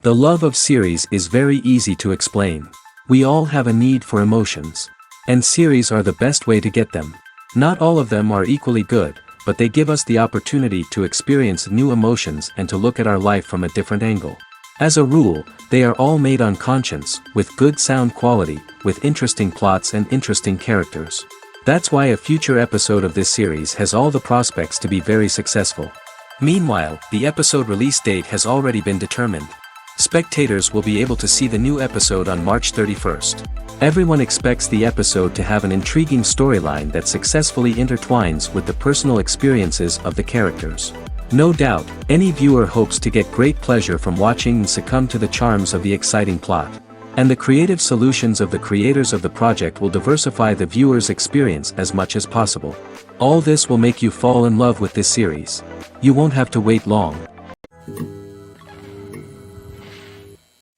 The love of series is very easy to explain. We all have a need for emotions. And series are the best way to get them. Not all of them are equally good, but they give us the opportunity to experience new emotions and to look at our life from a different angle. As a rule, they are all made on conscience, with good sound quality, with interesting plots and interesting characters. That's why a future episode of this series has all the prospects to be very successful. Meanwhile, the episode release date has already been determined. Spectators will be able to see the new episode on March 31st. Everyone expects the episode to have an intriguing storyline that successfully intertwines with the personal experiences of the characters. No doubt, any viewer hopes to get great pleasure from watching and succumb to the charms of the exciting plot. And the creative solutions of the creators of the project will diversify the viewer's experience as much as possible. All this will make you fall in love with this series. You won't have to wait long.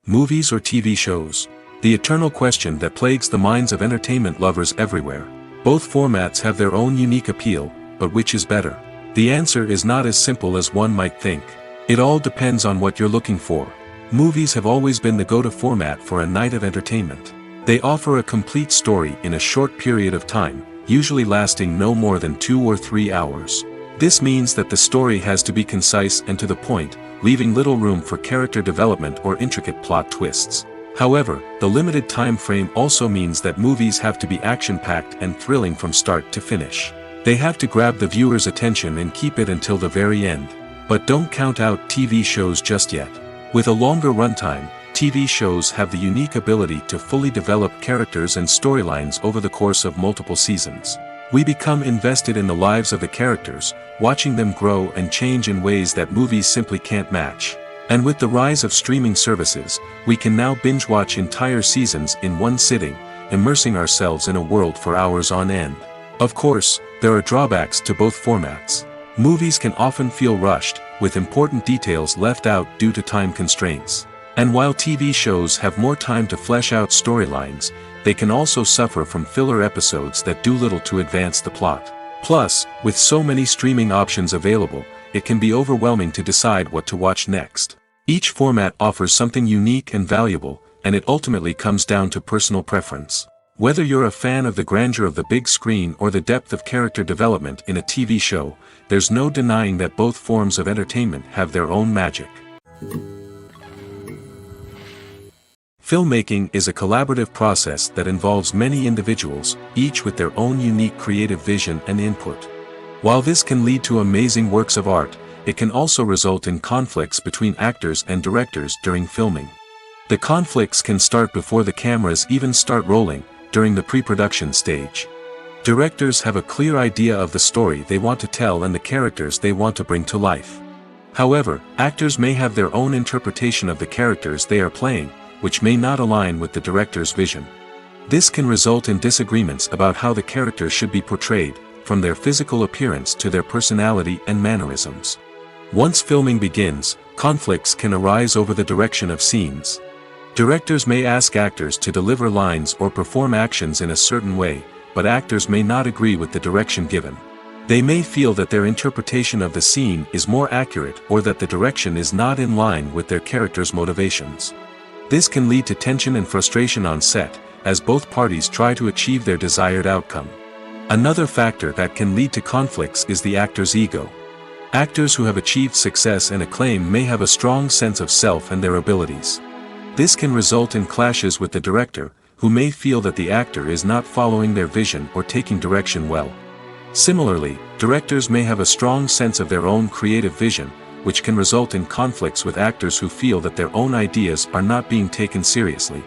Movies or TV shows? The eternal question that plagues the minds of entertainment lovers everywhere. Both formats have their own unique appeal, but which is better? The answer is not as simple as one might think. It all depends on what you're looking for. Movies have always been the go-to format for a night of entertainment. They offer a complete story in a short period of time, usually lasting no more than 2 or 3 hours. This means that the story has to be concise and to the point, leaving little room for character development or intricate plot twists. However, the limited time frame also means that movies have to be action-packed and thrilling from start to finish. They have to grab the viewer's attention and keep it until the very end. But don't count out TV shows just yet. With a longer runtime, TV shows have the unique ability to fully develop characters and storylines over the course of multiple seasons. We become invested in the lives of the characters, watching them grow and change in ways that movies simply can't match. And with the rise of streaming services, we can now binge-watch entire seasons in one sitting, immersing ourselves in a world for hours on end. Of course, there are drawbacks to both formats. Movies can often feel rushed, with important details left out due to time constraints. And while TV shows have more time to flesh out storylines, they can also suffer from filler episodes that do little to advance the plot. Plus, with so many streaming options available, it can be overwhelming to decide what to watch next. Each format offers something unique and valuable, and it ultimately comes down to personal preference. Whether you're a fan of the grandeur of the big screen or the depth of character development in a TV show, there's no denying that both forms of entertainment have their own magic. Filmmaking is a collaborative process that involves many individuals, each with their own unique creative vision and input. While this can lead to amazing works of art, it can also result in conflicts between actors and directors during filming. The conflicts can start before the cameras even start rolling, during the pre-production stage. Directors have a clear idea of the story they want to tell and the characters they want to bring to life. However, actors may have their own interpretation of the characters they are playing, which may not align with the director's vision. This can result in disagreements about how the characters should be portrayed, from their physical appearance to their personality and mannerisms. Once filming begins, conflicts can arise over the direction of scenes. Directors may ask actors to deliver lines or perform actions in a certain way, but actors may not agree with the direction given. They may feel that their interpretation of the scene is more accurate or that the direction is not in line with their character's motivations. This can lead to tension and frustration on set, as both parties try to achieve their desired outcome. Another factor that can lead to conflicts is the actor's ego. Actors who have achieved success and acclaim may have a strong sense of self and their abilities. This can result in clashes with the director, who may feel that the actor is not following their vision or taking direction well. Similarly, directors may have a strong sense of their own creative vision, which can result in conflicts with actors who feel that their own ideas are not being taken seriously.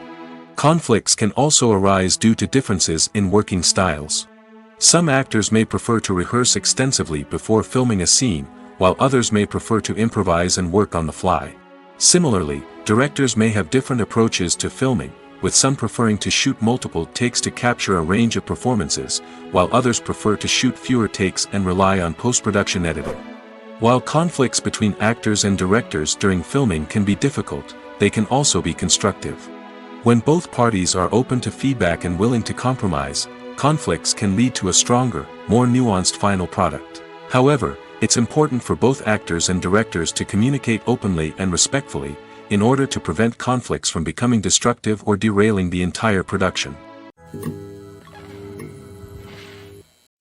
Conflicts can also arise due to differences in working styles. Some actors may prefer to rehearse extensively before filming a scene, while others may prefer to improvise and work on the fly. Similarly, directors may have different approaches to filming, with some preferring to shoot multiple takes to capture a range of performances, while others prefer to shoot fewer takes and rely on post-production editing. While conflicts between actors and directors during filming can be difficult, they can also be constructive. When both parties are open to feedback and willing to compromise, conflicts can lead to a stronger, more nuanced final product. However, it's important for both actors and directors to communicate openly and respectfully, in order to prevent conflicts from becoming destructive or derailing the entire production.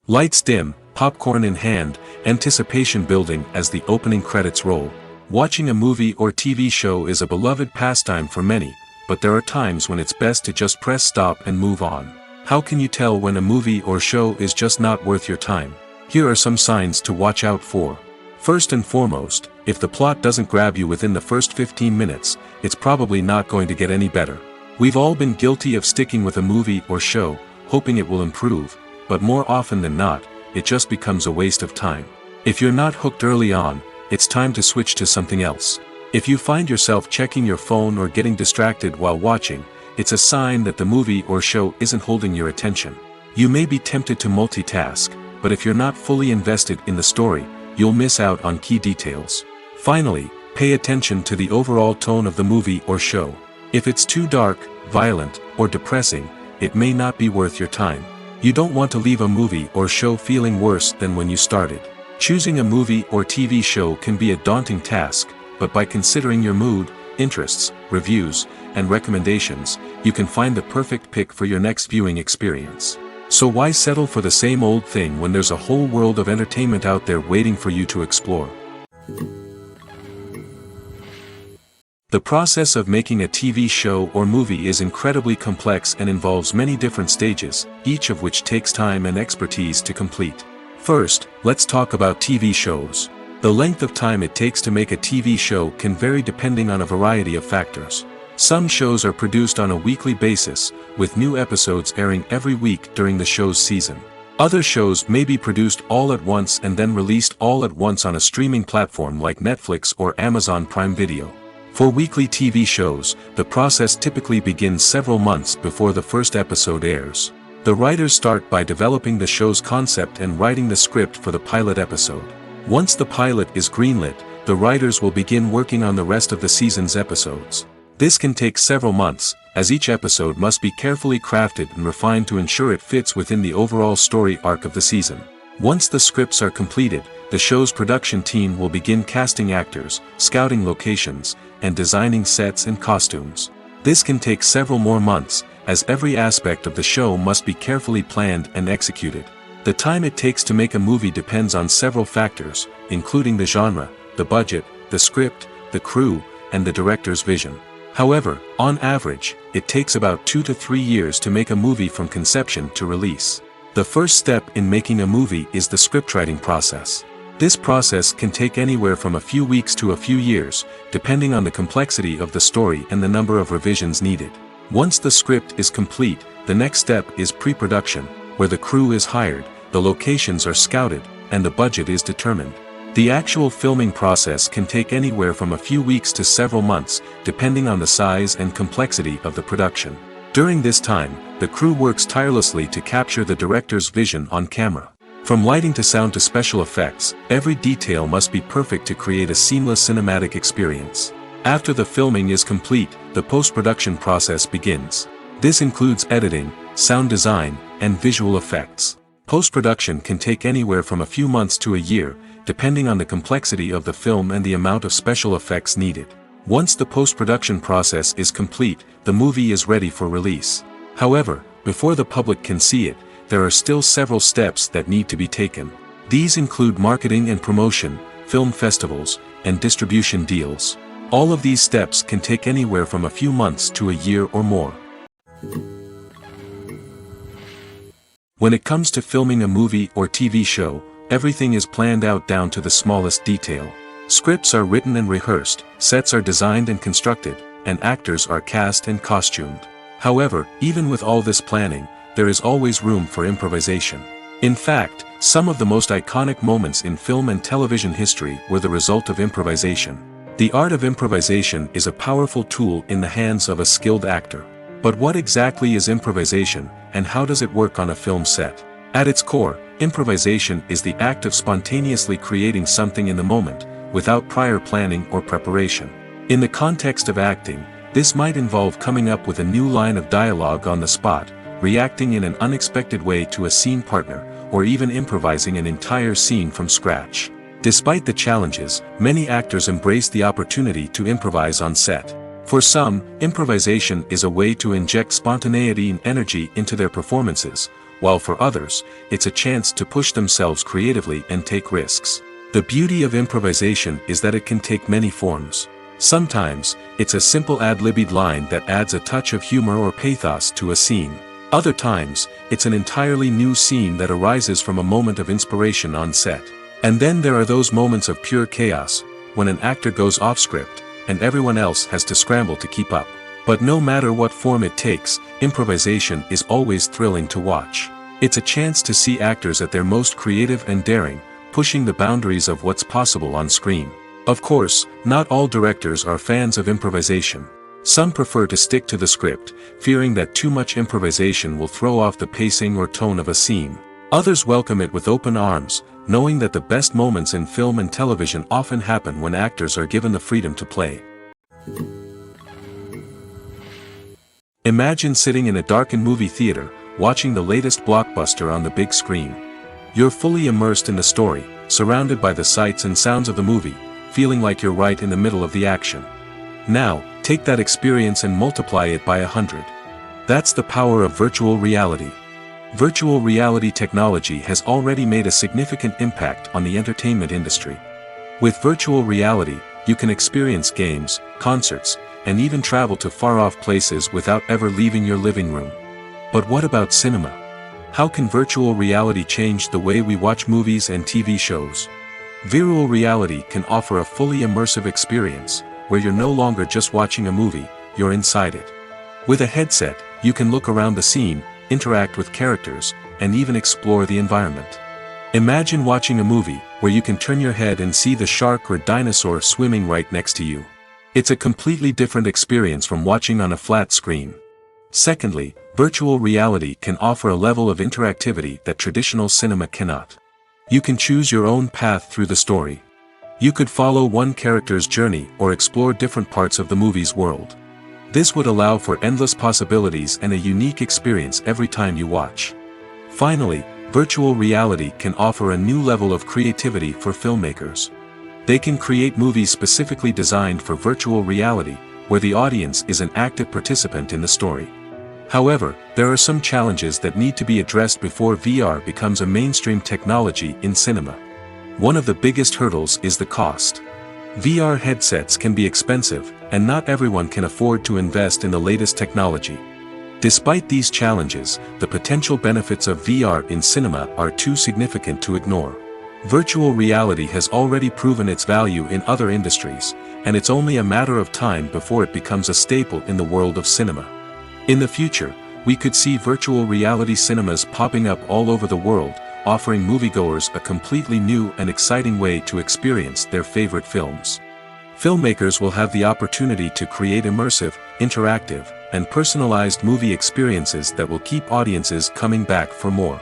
Lights dim, popcorn in hand, anticipation building as the opening credits roll. Watching a movie or TV show is a beloved pastime for many, but there are times when it's best to just press stop and move on. How can you tell when a movie or show is just not worth your time? Here are some signs to watch out for. First and foremost, if the plot doesn't grab you within the first 15 minutes, it's probably not going to get any better. We've all been guilty of sticking with a movie or show, hoping it will improve, but more often than not, it just becomes a waste of time. If you're not hooked early on, it's time to switch to something else. If you find yourself checking your phone or getting distracted while watching, it's a sign that the movie or show isn't holding your attention. You may be tempted to multitask, but if you're not fully invested in the story, you'll miss out on key details. Finally, pay attention to the overall tone of the movie or show. If it's too dark, violent, or depressing, it may not be worth your time. You don't want to leave a movie or show feeling worse than when you started. Choosing a movie or TV show can be a daunting task, but by considering your mood, interests, reviews, and recommendations, you can find the perfect pick for your next viewing experience. So why settle for the same old thing when there's a whole world of entertainment out there waiting for you to explore? The process of making a TV show or movie is incredibly complex and involves many different stages, each of which takes time and expertise to complete. First, let's talk about TV shows. The length of time it takes to make a TV show can vary depending on a variety of factors. Some shows are produced on a weekly basis, with new episodes airing every week during the show's season. Other shows may be produced all at once and then released all at once on a streaming platform like Netflix or Amazon Prime Video. For weekly TV shows, the process typically begins several months before the first episode airs. The writers start by developing the show's concept and writing the script for the pilot episode. Once the pilot is greenlit, the writers will begin working on the rest of the season's episodes. This can take several months, as each episode must be carefully crafted and refined to ensure it fits within the overall story arc of the season. Once the scripts are completed, the show's production team will begin casting actors, scouting locations, and designing sets and costumes. This can take several more months, as every aspect of the show must be carefully planned and executed. The time it takes to make a movie depends on several factors, including the genre, the budget, the script, the crew, and the director's vision. However, on average, it takes about 2 to 3 years to make a movie from conception to release. The first step in making a movie is the scriptwriting process. This process can take anywhere from a few weeks to a few years, depending on the complexity of the story and the number of revisions needed. Once the script is complete, the next step is pre-production, where the crew is hired, the locations are scouted, and the budget is determined. The actual filming process can take anywhere from a few weeks to several months, depending on the size and complexity of the production. During this time, the crew works tirelessly to capture the director's vision on camera. From lighting to sound to special effects, every detail must be perfect to create a seamless cinematic experience. After the filming is complete, the post-production process begins. This includes editing, sound design, and visual effects. Post-production can take anywhere from a few months to a year, depending on the complexity of the film and the amount of special effects needed. Once the post-production process is complete, the movie is ready for release. However, before the public can see it, there are still several steps that need to be taken. These include marketing and promotion, film festivals, and distribution deals. All of these steps can take anywhere from a few months to a year or more. When it comes to filming a movie or TV show, everything is planned out down to the smallest detail. Scripts are written and rehearsed, sets are designed and constructed, and actors are cast and costumed. However, even with all this planning, there is always room for improvisation. In fact, some of the most iconic moments in film and television history were the result of improvisation. The art of improvisation is a powerful tool in the hands of a skilled actor. But what exactly is improvisation, and how does it work on a film set? At its core, improvisation is the act of spontaneously creating something in the moment, without prior planning or preparation. In the context of acting, this might involve coming up with a new line of dialogue on the spot, reacting in an unexpected way to a scene partner, or even improvising an entire scene from scratch. Despite the challenges, many actors embrace the opportunity to improvise on set. For some, improvisation is a way to inject spontaneity and energy into their performances, while for others, it's a chance to push themselves creatively and take risks. The beauty of improvisation is that it can take many forms. Sometimes, it's a simple ad-libbed line that adds a touch of humor or pathos to a scene. Other times, it's an entirely new scene that arises from a moment of inspiration on set. And then there are those moments of pure chaos, when an actor goes off script, and everyone else has to scramble to keep up. But no matter what form it takes, improvisation is always thrilling to watch. It's a chance to see actors at their most creative and daring, pushing the boundaries of what's possible on screen. Of course, not all directors are fans of improvisation. Some prefer to stick to the script, fearing that too much improvisation will throw off the pacing or tone of a scene. Others welcome it with open arms, knowing that the best moments in film and television often happen when actors are given the freedom to play. Imagine sitting in a darkened movie theater, watching the latest blockbuster on the big screen. You're fully immersed in the story, surrounded by the sights and sounds of the movie, feeling like you're right in the middle of the action. Now, take that experience and multiply it by 100. That's the power of virtual reality. Virtual reality technology has already made a significant impact on the entertainment industry. With virtual reality, you can experience games, concerts, and even travel to far-off places without ever leaving your living room. But what about cinema? How can virtual reality change the way we watch movies and TV shows? Virtual reality can offer a fully immersive experience, where you're no longer just watching a movie, you're inside it. With a headset, you can look around the scene, interact with characters, and even explore the environment. Imagine watching a movie, where you can turn your head and see the shark or dinosaur swimming right next to you. It's a completely different experience from watching on a flat screen. Secondly, virtual reality can offer a level of interactivity that traditional cinema cannot. You can choose your own path through the story. You could follow one character's journey or explore different parts of the movie's world. This would allow for endless possibilities and a unique experience every time you watch. Finally, virtual reality can offer a new level of creativity for filmmakers. They can create movies specifically designed for virtual reality, where the audience is an active participant in the story. However, there are some challenges that need to be addressed before VR becomes a mainstream technology in cinema. One of the biggest hurdles is the cost. VR headsets can be expensive, and not everyone can afford to invest in the latest technology. Despite these challenges, the potential benefits of VR in cinema are too significant to ignore. Virtual reality has already proven its value in other industries, and it's only a matter of time before it becomes a staple in the world of cinema. In the future, we could see virtual reality cinemas popping up all over the world, offering moviegoers a completely new and exciting way to experience their favorite films. Filmmakers will have the opportunity to create immersive, interactive, and personalized movie experiences that will keep audiences coming back for more.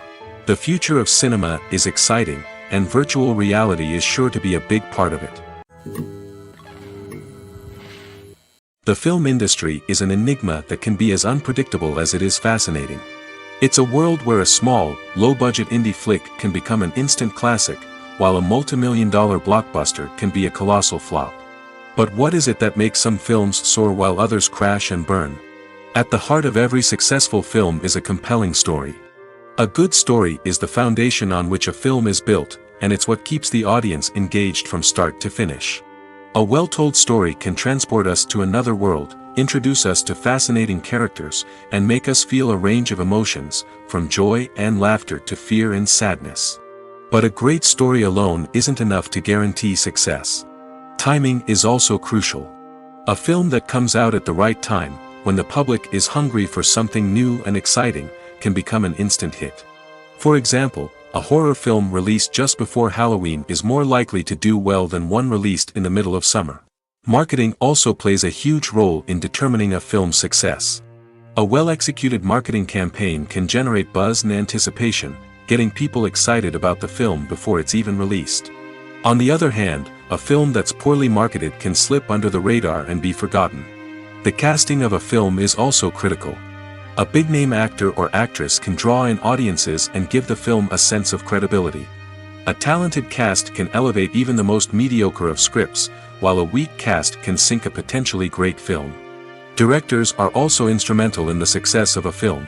The future of cinema is exciting, and virtual reality is sure to be a big part of it. The film industry is an enigma that can be as unpredictable as it is fascinating. It's a world where a small, low-budget indie flick can become an instant classic, while a multi-million-dollar blockbuster can be a colossal flop. But what is it that makes some films soar while others crash and burn? At the heart of every successful film is a compelling story. A good story is the foundation on which a film is built, and it's what keeps the audience engaged from start to finish. A well-told story can transport us to another world, introduce us to fascinating characters, and make us feel a range of emotions, from joy and laughter to fear and sadness. But a great story alone isn't enough to guarantee success. Timing is also crucial. A film that comes out at the right time, when the public is hungry for something new and exciting, can become an instant hit. For example, a horror film released just before Halloween is more likely to do well than one released in the middle of summer. Marketing also plays a huge role in determining a film's success. A well-executed marketing campaign can generate buzz and anticipation, getting people excited about the film before it's even released. On the other hand, a film that's poorly marketed can slip under the radar and be forgotten. The casting of a film is also critical. A big-name actor or actress can draw in audiences and give the film a sense of credibility. A talented cast can elevate even the most mediocre of scripts, while a weak cast can sink a potentially great film. Directors are also instrumental in the success of a film.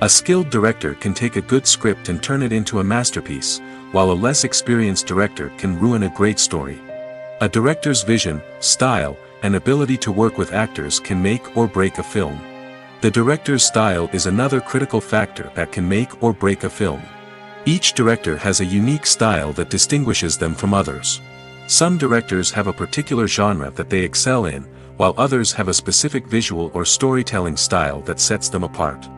A skilled director can take a good script and turn it into a masterpiece, while a less experienced director can ruin a great story. A director's vision, style, and ability to work with actors can make or break a film. The director's style is another critical factor that can make or break a film. Each director has a unique style that distinguishes them from others. Some directors have a particular genre that they excel in, while others have a specific visual or storytelling style that sets them apart.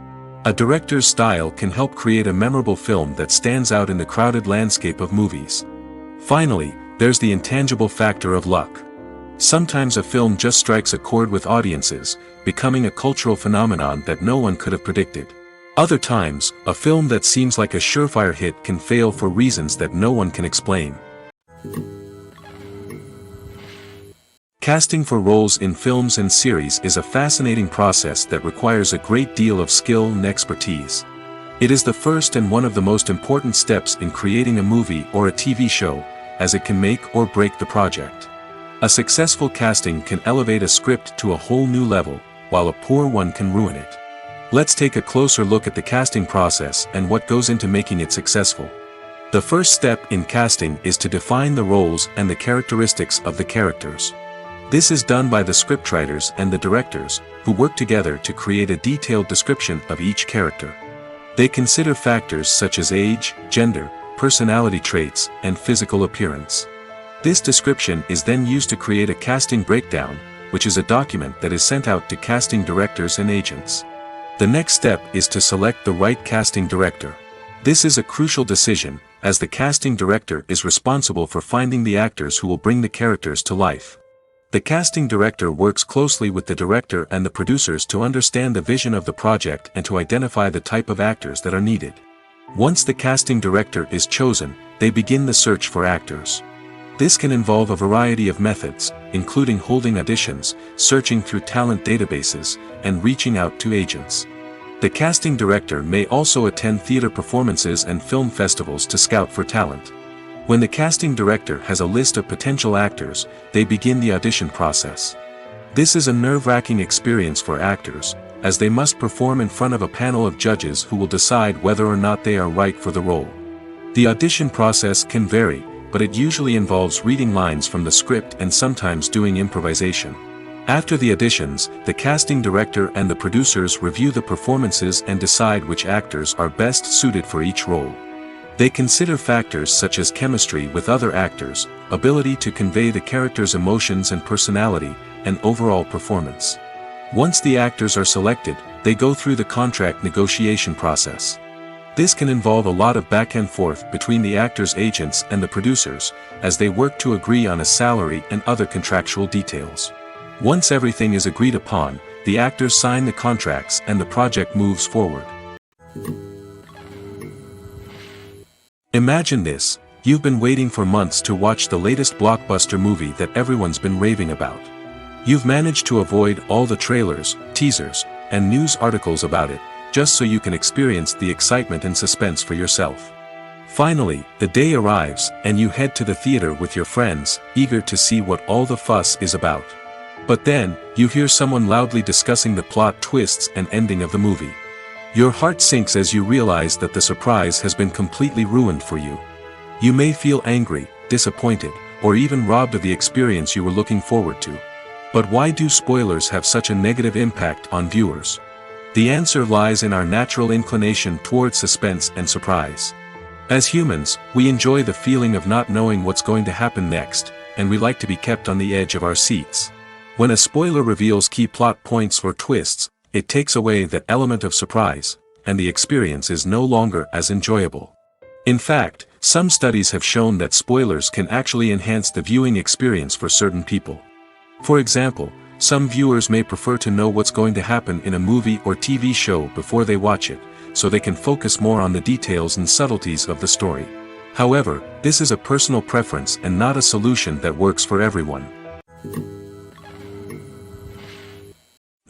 A director's style can help create a memorable film that stands out in the crowded landscape of movies. Finally, there's the intangible factor of luck. Sometimes a film just strikes a chord with audiences, becoming a cultural phenomenon that no one could have predicted. Other times, a film that seems like a surefire hit can fail for reasons that no one can explain. Casting for roles in films and series is a fascinating process that requires a great deal of skill and expertise. It is the first and one of the most important steps in creating a movie or a TV show, as it can make or break the project. A successful casting can elevate a script to a whole new level, while a poor one can ruin it. Let's take a closer look at the casting process and what goes into making it successful. The first step in casting is to define the roles and the characteristics of the characters. This is done by the scriptwriters and the directors, who work together to create a detailed description of each character. They consider factors such as age, gender, personality traits, and physical appearance. This description is then used to create a casting breakdown, which is a document that is sent out to casting directors and agents. The next step is to select the right casting director. This is a crucial decision, as the casting director is responsible for finding the actors who will bring the characters to life. The casting director works closely with the director and the producers to understand the vision of the project and to identify the type of actors that are needed. Once the casting director is chosen, they begin the search for actors. This can involve a variety of methods, including holding auditions, searching through talent databases, and reaching out to agents. The casting director may also attend theater performances and film festivals to scout for talent. When the casting director has a list of potential actors, they begin the audition process. This is a nerve-wracking experience for actors, as they must perform in front of a panel of judges who will decide whether or not they are right for the role. The audition process can vary, but it usually involves reading lines from the script and sometimes doing improvisation. After the auditions, the casting director and the producers review the performances and decide which actors are best suited for each role. They consider factors such as chemistry with other actors, ability to convey the character's emotions and personality, and overall performance. Once the actors are selected, they go through the contract negotiation process. This can involve a lot of back and forth between the actors' agents and the producers, as they work to agree on a salary and other contractual details. Once everything is agreed upon, the actors sign the contracts and the project moves forward. Imagine this: you've been waiting for months to watch the latest blockbuster movie that everyone's been raving about. You've managed to avoid all the trailers, teasers, and news articles about it, just so you can experience the excitement and suspense for yourself. Finally, the day arrives, and you head to the theater with your friends, eager to see what all the fuss is about. But then, you hear someone loudly discussing the plot twists and ending of the movie. Your heart sinks as you realize that the surprise has been completely ruined for you. You may feel angry, disappointed, or even robbed of the experience you were looking forward to. But why do spoilers have such a negative impact on viewers? The answer lies in our natural inclination toward suspense and surprise. As humans, we enjoy the feeling of not knowing what's going to happen next, and we like to be kept on the edge of our seats. When a spoiler reveals key plot points or twists, it takes away that element of surprise, and the experience is no longer as enjoyable. In fact, some studies have shown that spoilers can actually enhance the viewing experience for certain people. For example, some viewers may prefer to know what's going to happen in a movie or TV show before they watch it, so they can focus more on the details and subtleties of the story. However, this is a personal preference and not a solution that works for everyone.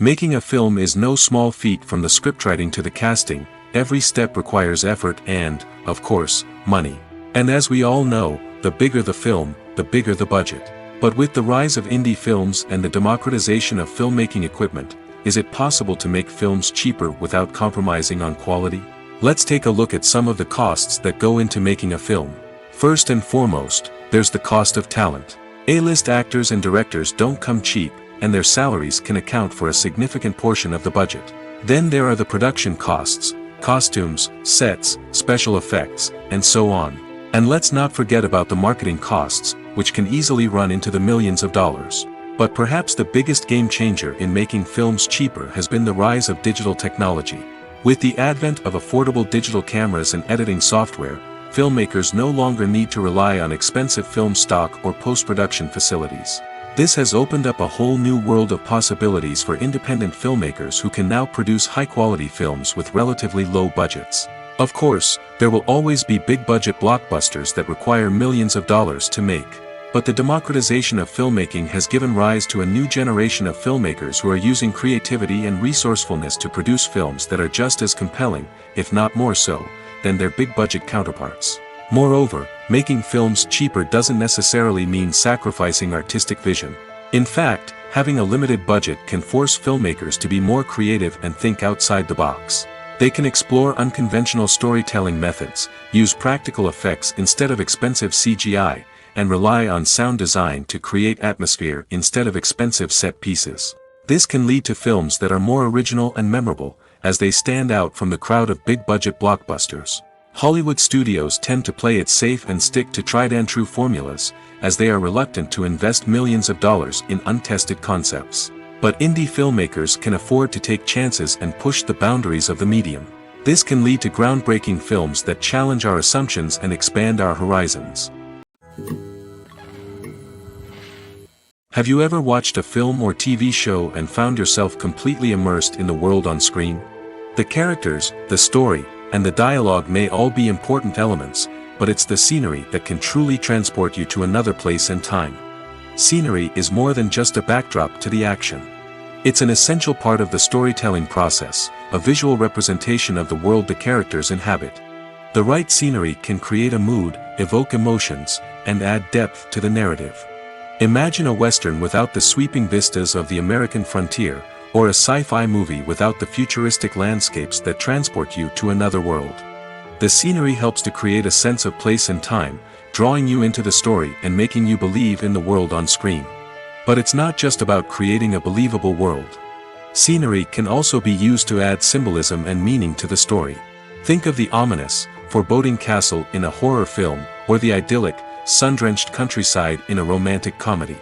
Making a film is no small feat. From the scriptwriting to the casting, every step requires effort and, of course, money. And as we all know, the bigger the film, the bigger the budget. But with the rise of indie films and the democratization of filmmaking equipment, is it possible to make films cheaper without compromising on quality? Let's take a look at some of the costs that go into making a film. First and foremost, there's the cost of talent. A-list actors and directors don't come cheap, and their salaries can account for a significant portion of the budget. Then there are the production costs, costumes, sets, special effects, and so on. And let's not forget about the marketing costs, which can easily run into the millions of dollars. But perhaps the biggest game changer in making films cheaper has been the rise of digital technology. With the advent of affordable digital cameras and editing software, filmmakers no longer need to rely on expensive film stock or post-production facilities. This has opened up a whole new world of possibilities for independent filmmakers who can now produce high-quality films with relatively low budgets. Of course, there will always be big-budget blockbusters that require millions of dollars to make. But the democratization of filmmaking has given rise to a new generation of filmmakers who are using creativity and resourcefulness to produce films that are just as compelling, if not more so, than their big-budget counterparts. Moreover, making films cheaper doesn't necessarily mean sacrificing artistic vision. In fact, having a limited budget can force filmmakers to be more creative and think outside the box. They can explore unconventional storytelling methods, use practical effects instead of expensive CGI, and rely on sound design to create atmosphere instead of expensive set pieces. This can lead to films that are more original and memorable, as they stand out from the crowd of big-budget blockbusters. Hollywood studios tend to play it safe and stick to tried-and-true formulas, as they are reluctant to invest millions of dollars in untested concepts. But indie filmmakers can afford to take chances and push the boundaries of the medium. This can lead to groundbreaking films that challenge our assumptions and expand our horizons. Have you ever watched a film or TV show and found yourself completely immersed in the world on screen? The characters, the story, and the dialogue may all be important elements, but it's the scenery that can truly transport you to another place and time. Scenery is more than just a backdrop to the action. It's an essential part of the storytelling process, a visual representation of the world the characters inhabit. The right scenery can create a mood, evoke emotions, and add depth to the narrative. Imagine a Western without the sweeping vistas of the American frontier, or a sci-fi movie without the futuristic landscapes that transport you to another world. The scenery helps to create a sense of place and time, drawing you into the story and making you believe in the world on screen. But it's not just about creating a believable world. Scenery can also be used to add symbolism and meaning to the story. Think of the ominous, foreboding castle in a horror film, or the idyllic, sun-drenched countryside in a romantic comedy.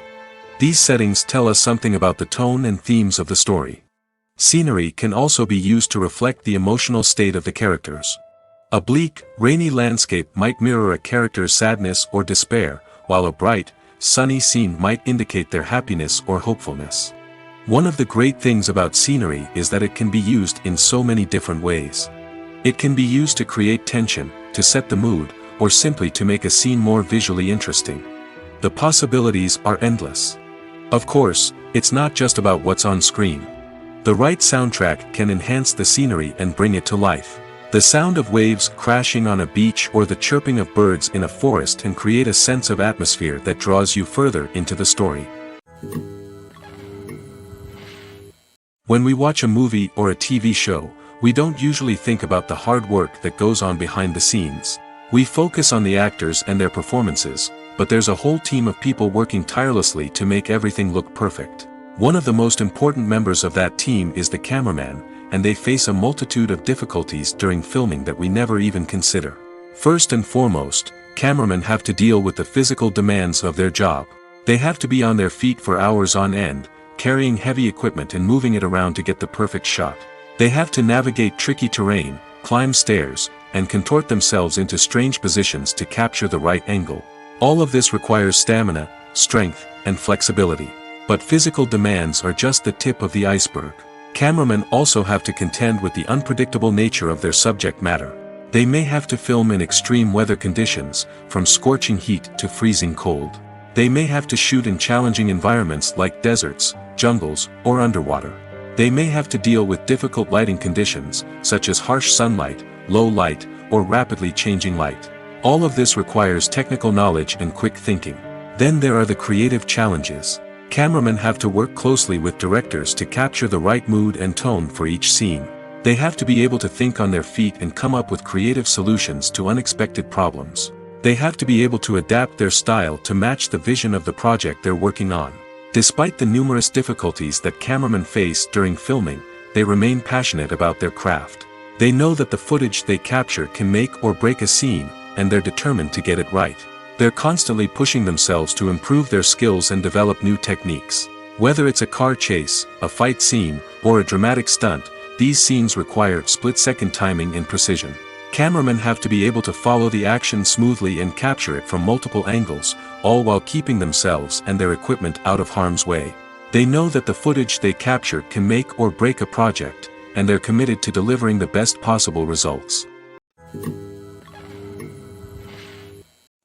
These settings tell us something about the tone and themes of the story. Scenery can also be used to reflect the emotional state of the characters. A bleak, rainy landscape might mirror a character's sadness or despair, while a bright, sunny scene might indicate their happiness or hopefulness. One of the great things about scenery is that it can be used in so many different ways. It can be used to create tension, to set the mood, or simply to make a scene more visually interesting. The possibilities are endless. Of course, it's not just about what's on screen. The right soundtrack can enhance the scenery and bring it to life. The sound of waves crashing on a beach or the chirping of birds in a forest can create a sense of atmosphere that draws you further into the story. When we watch a movie or a TV show, we don't usually think about the hard work that goes on behind the scenes. We focus on the actors and their performances, but there's a whole team of people working tirelessly to make everything look perfect. One of the most important members of that team is the cameraman, and they face a multitude of difficulties during filming that we never even consider. First and foremost, cameramen have to deal with the physical demands of their job. They have to be on their feet for hours on end, carrying heavy equipment and moving it around to get the perfect shot. They have to navigate tricky terrain, climb stairs, and contort themselves into strange positions to capture the right angle. All of this requires stamina, strength, and flexibility. But physical demands are just the tip of the iceberg. Cameramen also have to contend with the unpredictable nature of their subject matter. They may have to film in extreme weather conditions, from scorching heat to freezing cold. They may have to shoot in challenging environments like deserts, jungles, or underwater. They may have to deal with difficult lighting conditions, such as harsh sunlight, low light, or rapidly changing light. All of this requires technical knowledge and quick thinking. Then there are the creative challenges. Cameramen have to work closely with directors to capture the right mood and tone for each scene. They have to be able to think on their feet and come up with creative solutions to unexpected problems. They have to be able to adapt their style to match the vision of the project they're working on. Despite the numerous difficulties that cameramen face during filming, they remain passionate about their craft. They know that the footage they capture can make or break a scene, and they're determined to get it right. They're constantly pushing themselves to improve their skills and develop new techniques. Whether it's a car chase, a fight scene, or a dramatic stunt, these scenes require split-second timing and precision. Cameramen have to be able to follow the action smoothly and capture it from multiple angles, all while keeping themselves and their equipment out of harm's way. They know that the footage they capture can make or break a project, and they're committed to delivering the best possible results.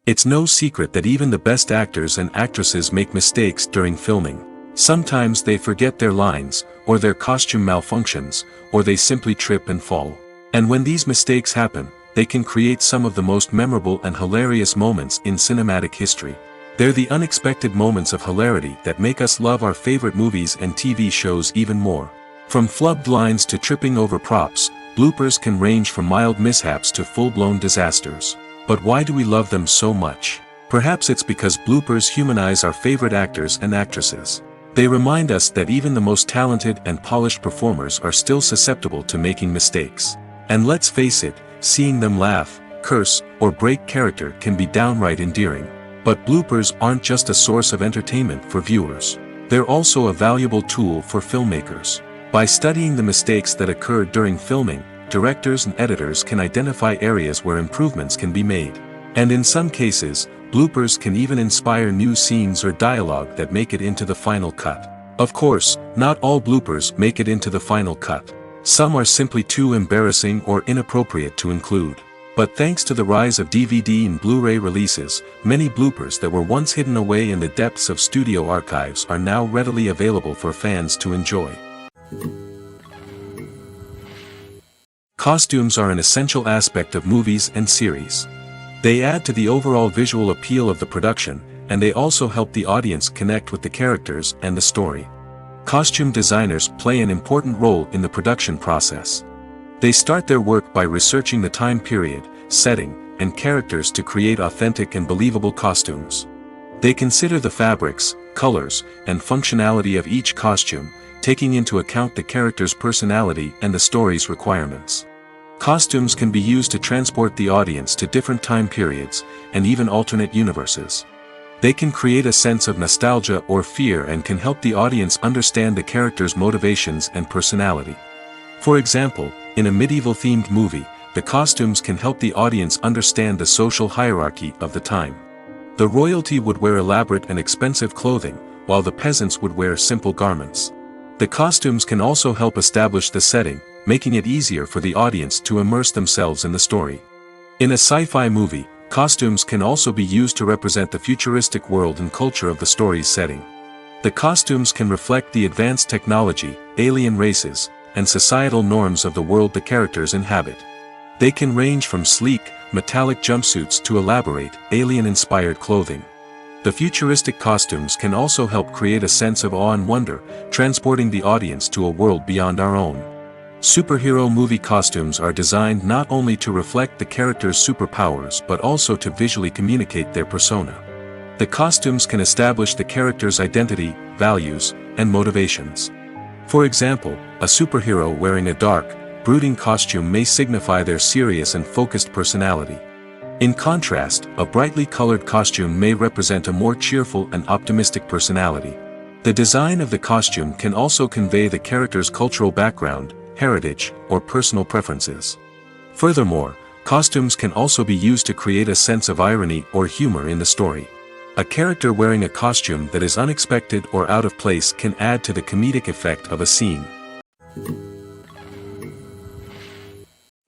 It's no secret that even the best actors and actresses make mistakes during filming. Sometimes they forget their lines, or their costume malfunctions, or they simply trip and fall. And when these mistakes happen, they can create some of the most memorable and hilarious moments in cinematic history. They're the unexpected moments of hilarity that make us love our favorite movies and TV shows even more. From flubbed lines to tripping over props, bloopers can range from mild mishaps to full-blown disasters. But why do we love them so much? Perhaps it's because bloopers humanize our favorite actors and actresses. They remind us that even the most talented and polished performers are still susceptible to making mistakes. And let's face it, seeing them laugh, curse, or break character can be downright endearing. But bloopers aren't just a source of entertainment for viewers. They're also a valuable tool for filmmakers. By studying the mistakes that occurred during filming, directors and editors can identify areas where improvements can be made. And in some cases, bloopers can even inspire new scenes or dialogue that make it into the final cut. Of course, not all bloopers make it into the final cut. Some are simply too embarrassing or inappropriate to include. But thanks to the rise of DVD and Blu-ray releases, many bloopers that were once hidden away in the depths of studio archives are now readily available for fans to enjoy. Costumes are an essential aspect of movies and series. They add to the overall visual appeal of the production, and they also help the audience connect with the characters and the story. Costume designers play an important role in the production process. They start their work by researching the time period, setting, and characters to create authentic and believable costumes. They consider the fabrics, colors, and functionality of each costume, taking into account the character's personality and the story's requirements. Costumes can be used to transport the audience to different time periods, and even alternate universes. They can create a sense of nostalgia or fear and can help the audience understand the character's motivations and personality. For example, in a medieval-themed movie, the costumes can help the audience understand the social hierarchy of the time. The royalty would wear elaborate and expensive clothing, while the peasants would wear simple garments. The costumes can also help establish the setting, making it easier for the audience to immerse themselves in the story. In a sci-fi movie, costumes can also be used to represent the futuristic world and culture of the story's setting. The costumes can reflect the advanced technology, alien races, and societal norms of the world the characters inhabit. They can range from sleek, metallic jumpsuits to elaborate, alien-inspired clothing. The futuristic costumes can also help create a sense of awe and wonder, transporting the audience to a world beyond our own. Superhero movie costumes are designed not only to reflect the character's superpowers but also to visually communicate their persona. The costumes can establish the character's identity, values, and motivations. For example, a superhero wearing a dark, brooding costume may signify their serious and focused personality. In contrast, a brightly colored costume may represent a more cheerful and optimistic personality. The design of the costume can also convey the character's cultural background, heritage, or personal preferences. Furthermore, costumes can also be used to create a sense of irony or humor in the story. A character wearing a costume that is unexpected or out of place can add to the comedic effect of a scene.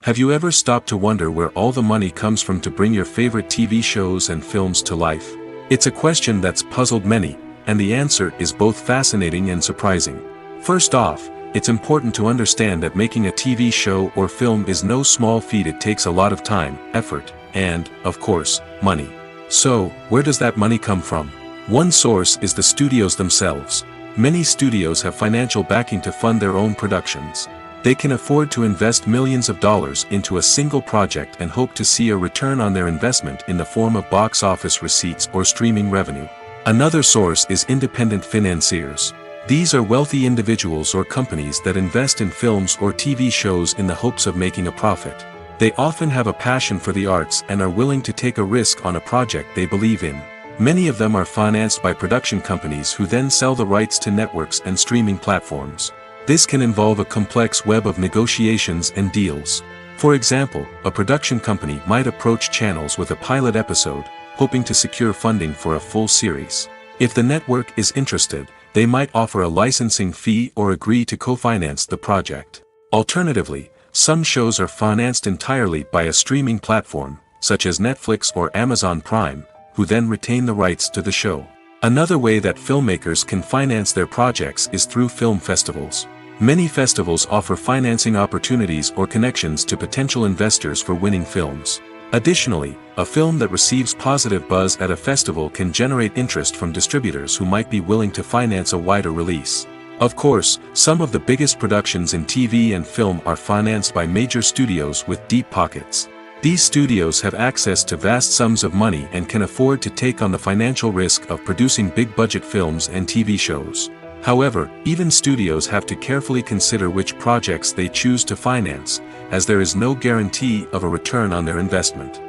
Have you ever stopped to wonder where all the money comes from to bring your favorite TV shows and films to life? It's a question that's puzzled many, and the answer is both fascinating and surprising. First off, it's important to understand that making a TV show or film is no small feat. It takes a lot of time, effort, and, of course, money. So, where does that money come from? One source is the studios themselves. Many studios have financial backing to fund their own productions. They can afford to invest millions of dollars into a single project and hope to see a return on their investment in the form of box office receipts or streaming revenue. Another source is independent financiers. These are wealthy individuals or companies that invest in films or TV shows in the hopes of making a profit. They often have a passion for the arts and are willing to take a risk on a project they believe in. Many of them are financed by production companies who then sell the rights to networks and streaming platforms. This can involve a complex web of negotiations and deals. For example, a production company might approach channels with a pilot episode, hoping to secure funding for a full series. If the network is interested, they might offer a licensing fee or agree to co-finance the project. Alternatively, some shows are financed entirely by a streaming platform, such as Netflix or Amazon Prime, who then retain the rights to the show. Another way that filmmakers can finance their projects is through film festivals. Many festivals offer financing opportunities or connections to potential investors for winning films. Additionally, a film that receives positive buzz at a festival can generate interest from distributors who might be willing to finance a wider release. Of course, some of the biggest productions in TV and film are financed by major studios with deep pockets. These studios have access to vast sums of money and can afford to take on the financial risk of producing big-budget films and TV shows. However, even studios have to carefully consider which projects they choose to finance, as there is no guarantee of a return on their investment.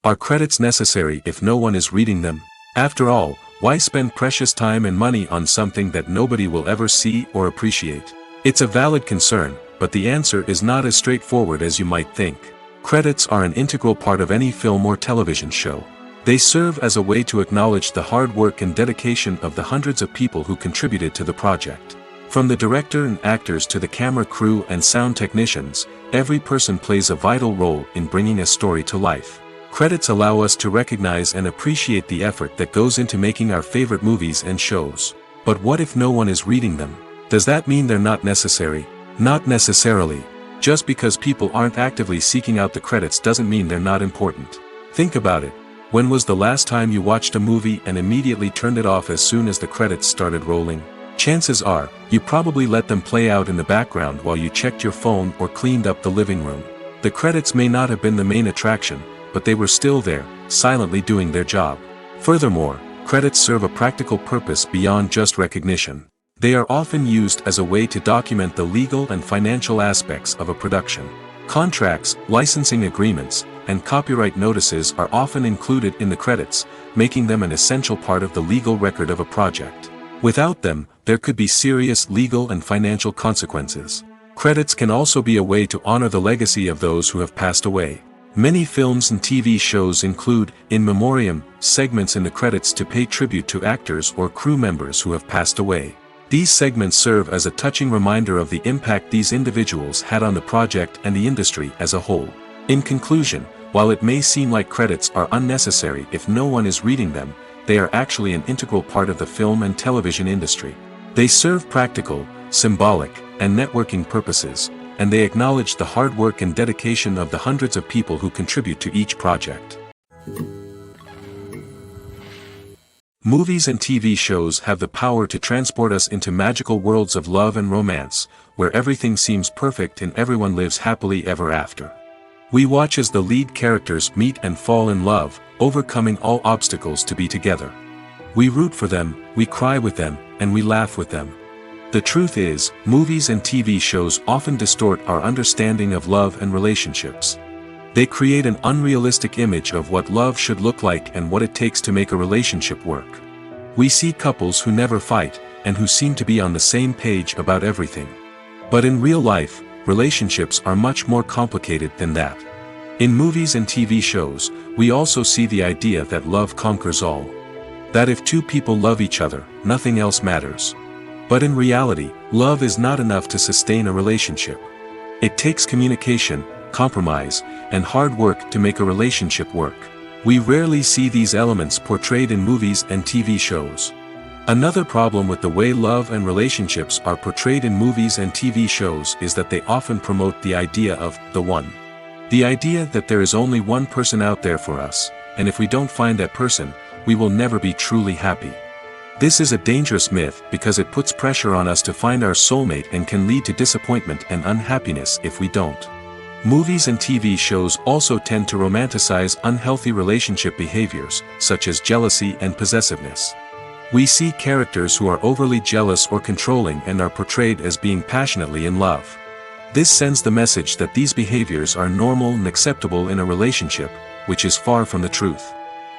Are credits necessary if no one is reading them? After all, why spend precious time and money on something that nobody will ever see or appreciate? It's a valid concern, but the answer is not as straightforward as you might think. Credits are an integral part of any film or television show. They serve as a way to acknowledge the hard work and dedication of the hundreds of people who contributed to the project. From the director and actors to the camera crew and sound technicians, every person plays a vital role in bringing a story to life. Credits allow us to recognize and appreciate the effort that goes into making our favorite movies and shows. But what if no one is reading them? Does that mean they're not necessary? Not necessarily. Just because people aren't actively seeking out the credits doesn't mean they're not important. Think about it. When was the last time you watched a movie and immediately turned it off as soon as the credits started rolling? Chances are, you probably let them play out in the background while you checked your phone or cleaned up the living room. The credits may not have been the main attraction, but they were still there, silently doing their job. Furthermore, credits serve a practical purpose beyond just recognition. They are often used as a way to document the legal and financial aspects of a production. Contracts, licensing agreements, and copyright notices are often included in the credits, making them an essential part of the legal record of a project. Without them, there could be serious legal and financial consequences. Credits can also be a way to honor the legacy of those who have passed away. Many films and TV shows include, in memoriam, segments in the credits to pay tribute to actors or crew members who have passed away. These segments serve as a touching reminder of the impact these individuals had on the project and the industry as a whole. In conclusion, while it may seem like credits are unnecessary if no one is reading them, they are actually an integral part of the film and television industry. They serve practical, symbolic, and networking purposes, and they acknowledge the hard work and dedication of the hundreds of people who contribute to each project. Movies and TV shows have the power to transport us into magical worlds of love and romance, where everything seems perfect and everyone lives happily ever after. We watch as the lead characters meet and fall in love, overcoming all obstacles to be together. We root for them, we cry with them, and we laugh with them. The truth is, movies and TV shows often distort our understanding of love and relationships. They create an unrealistic image of what love should look like and what it takes to make a relationship work. We see couples who never fight, and who seem to be on the same page about everything. But in real life, relationships are much more complicated than that. In movies and TV shows, we also see the idea that love conquers all. That if two people love each other, nothing else matters. But in reality, love is not enough to sustain a relationship. It takes communication, compromise, and hard work to make a relationship work. We rarely see these elements portrayed in movies and TV shows. Another problem with the way love and relationships are portrayed in movies and TV shows is that they often promote the idea of the one. The idea that there is only one person out there for us, and if we don't find that person, we will never be truly happy. This is a dangerous myth because it puts pressure on us to find our soulmate and can lead to disappointment and unhappiness if we don't. Movies and TV shows also tend to romanticize unhealthy relationship behaviors, such as jealousy and possessiveness. We see characters who are overly jealous or controlling and are portrayed as being passionately in love. This sends the message that these behaviors are normal and acceptable in a relationship, which is far from the truth.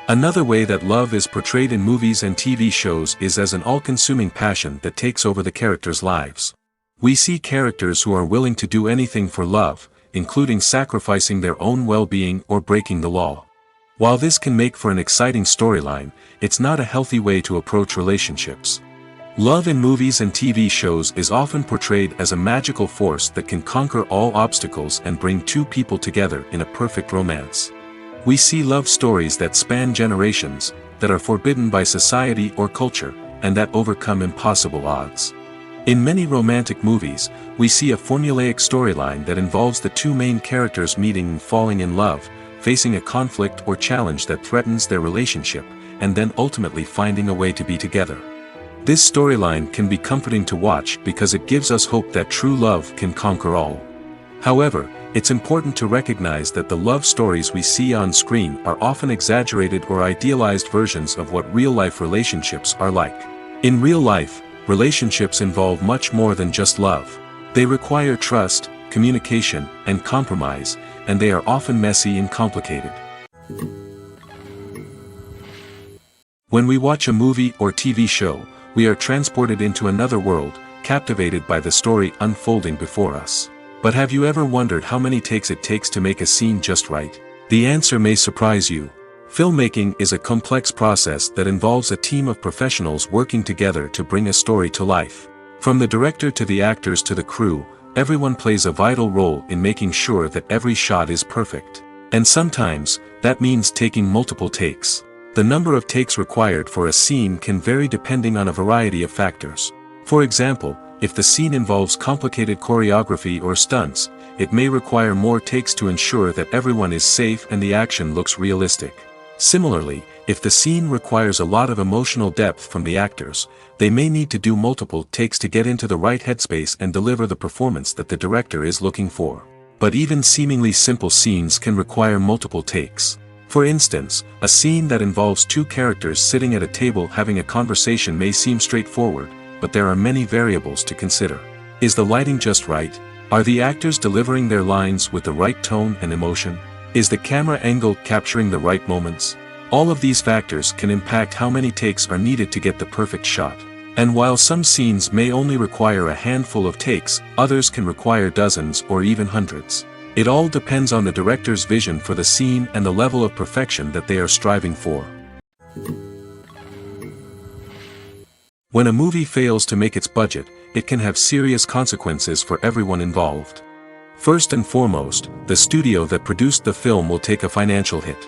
Another way that love is portrayed in movies and TV shows is as an all-consuming passion that takes over the characters' lives. We see characters who are willing to do anything for love, including sacrificing their own well-being or breaking the law. While this can make for an exciting storyline, it's not a healthy way to approach relationships. Love in movies and TV shows is often portrayed as a magical force that can conquer all obstacles and bring two people together in a perfect romance. We see love stories that span generations, that are forbidden by society or culture, and that overcome impossible odds. In many romantic movies, we see a formulaic storyline that involves the two main characters meeting and falling in love, facing a conflict or challenge that threatens their relationship, and then ultimately finding a way to be together. This storyline can be comforting to watch because it gives us hope that true love can conquer all. However, it's important to recognize that the love stories we see on screen are often exaggerated or idealized versions of what real-life relationships are like. In real life, relationships involve much more than just love. They require trust, communication, and compromise, and they are often messy and complicated. When we watch a movie or TV show, we are transported into another world, captivated by the story unfolding before us. But have you ever wondered how many takes it takes to make a scene just right? The answer may surprise you. Filmmaking is a complex process that involves a team of professionals working together to bring a story to life. From the director to the actors to the crew, everyone plays a vital role in making sure that every shot is perfect. And sometimes, that means taking multiple takes. The number of takes required for a scene can vary depending on a variety of factors. For example, if the scene involves complicated choreography or stunts, it may require more takes to ensure that everyone is safe and the action looks realistic. Similarly, if the scene requires a lot of emotional depth from the actors, they may need to do multiple takes to get into the right headspace and deliver the performance that the director is looking for. But even seemingly simple scenes can require multiple takes. For instance, a scene that involves two characters sitting at a table having a conversation may seem straightforward, but there are many variables to consider. Is the lighting just right? Are the actors delivering their lines with the right tone and emotion? Is the camera angle capturing the right moments? All of these factors can impact how many takes are needed to get the perfect shot. And while some scenes may only require a handful of takes, others can require dozens or even hundreds. It all depends on the director's vision for the scene and the level of perfection that they are striving for. When a movie fails to make its budget, it can have serious consequences for everyone involved. First and foremost, the studio that produced the film will take a financial hit.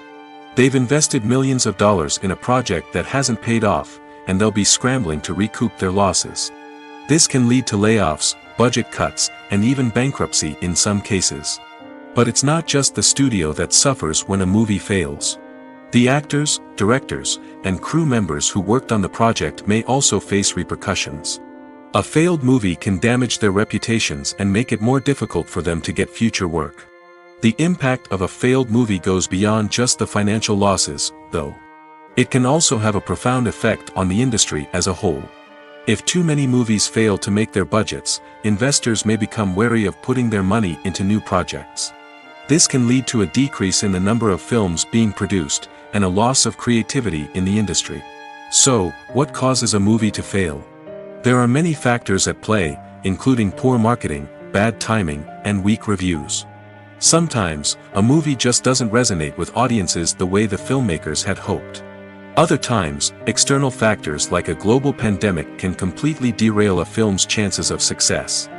They've invested millions of dollars in a project that hasn't paid off, and they'll be scrambling to recoup their losses. This can lead to layoffs, budget cuts, and even bankruptcy in some cases. But it's not just the studio that suffers when a movie fails. The actors, directors, and crew members who worked on the project may also face repercussions. A failed movie can damage their reputations and make it more difficult for them to get future work. The impact of a failed movie goes beyond just the financial losses, though. It can also have a profound effect on the industry as a whole. If too many movies fail to make their budgets, investors may become wary of putting their money into new projects. This can lead to a decrease in the number of films being produced, and a loss of creativity in the industry. So, what causes a movie to fail? There are many factors at play, including poor marketing, bad timing, and weak reviews. Sometimes, a movie just doesn't resonate with audiences the way the filmmakers had hoped. Other times, external factors like a global pandemic can completely derail a film's chances of success.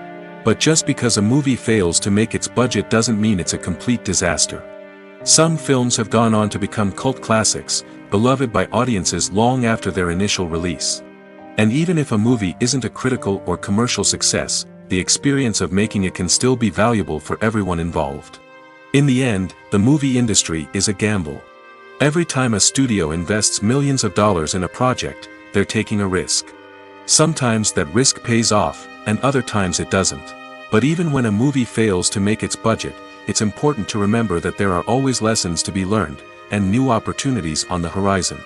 But just because a movie fails to make its budget doesn't mean it's a complete disaster. Some films have gone on to become cult classics, beloved by audiences long after their initial release. And even if a movie isn't a critical or commercial success, the experience of making it can still be valuable for everyone involved. In the end, the movie industry is a gamble. Every time a studio invests millions of dollars in a project, they're taking a risk. Sometimes that risk pays off, and other times it doesn't. But even when a movie fails to make its budget, it's important to remember that there are always lessons to be learned, and new opportunities on the horizon.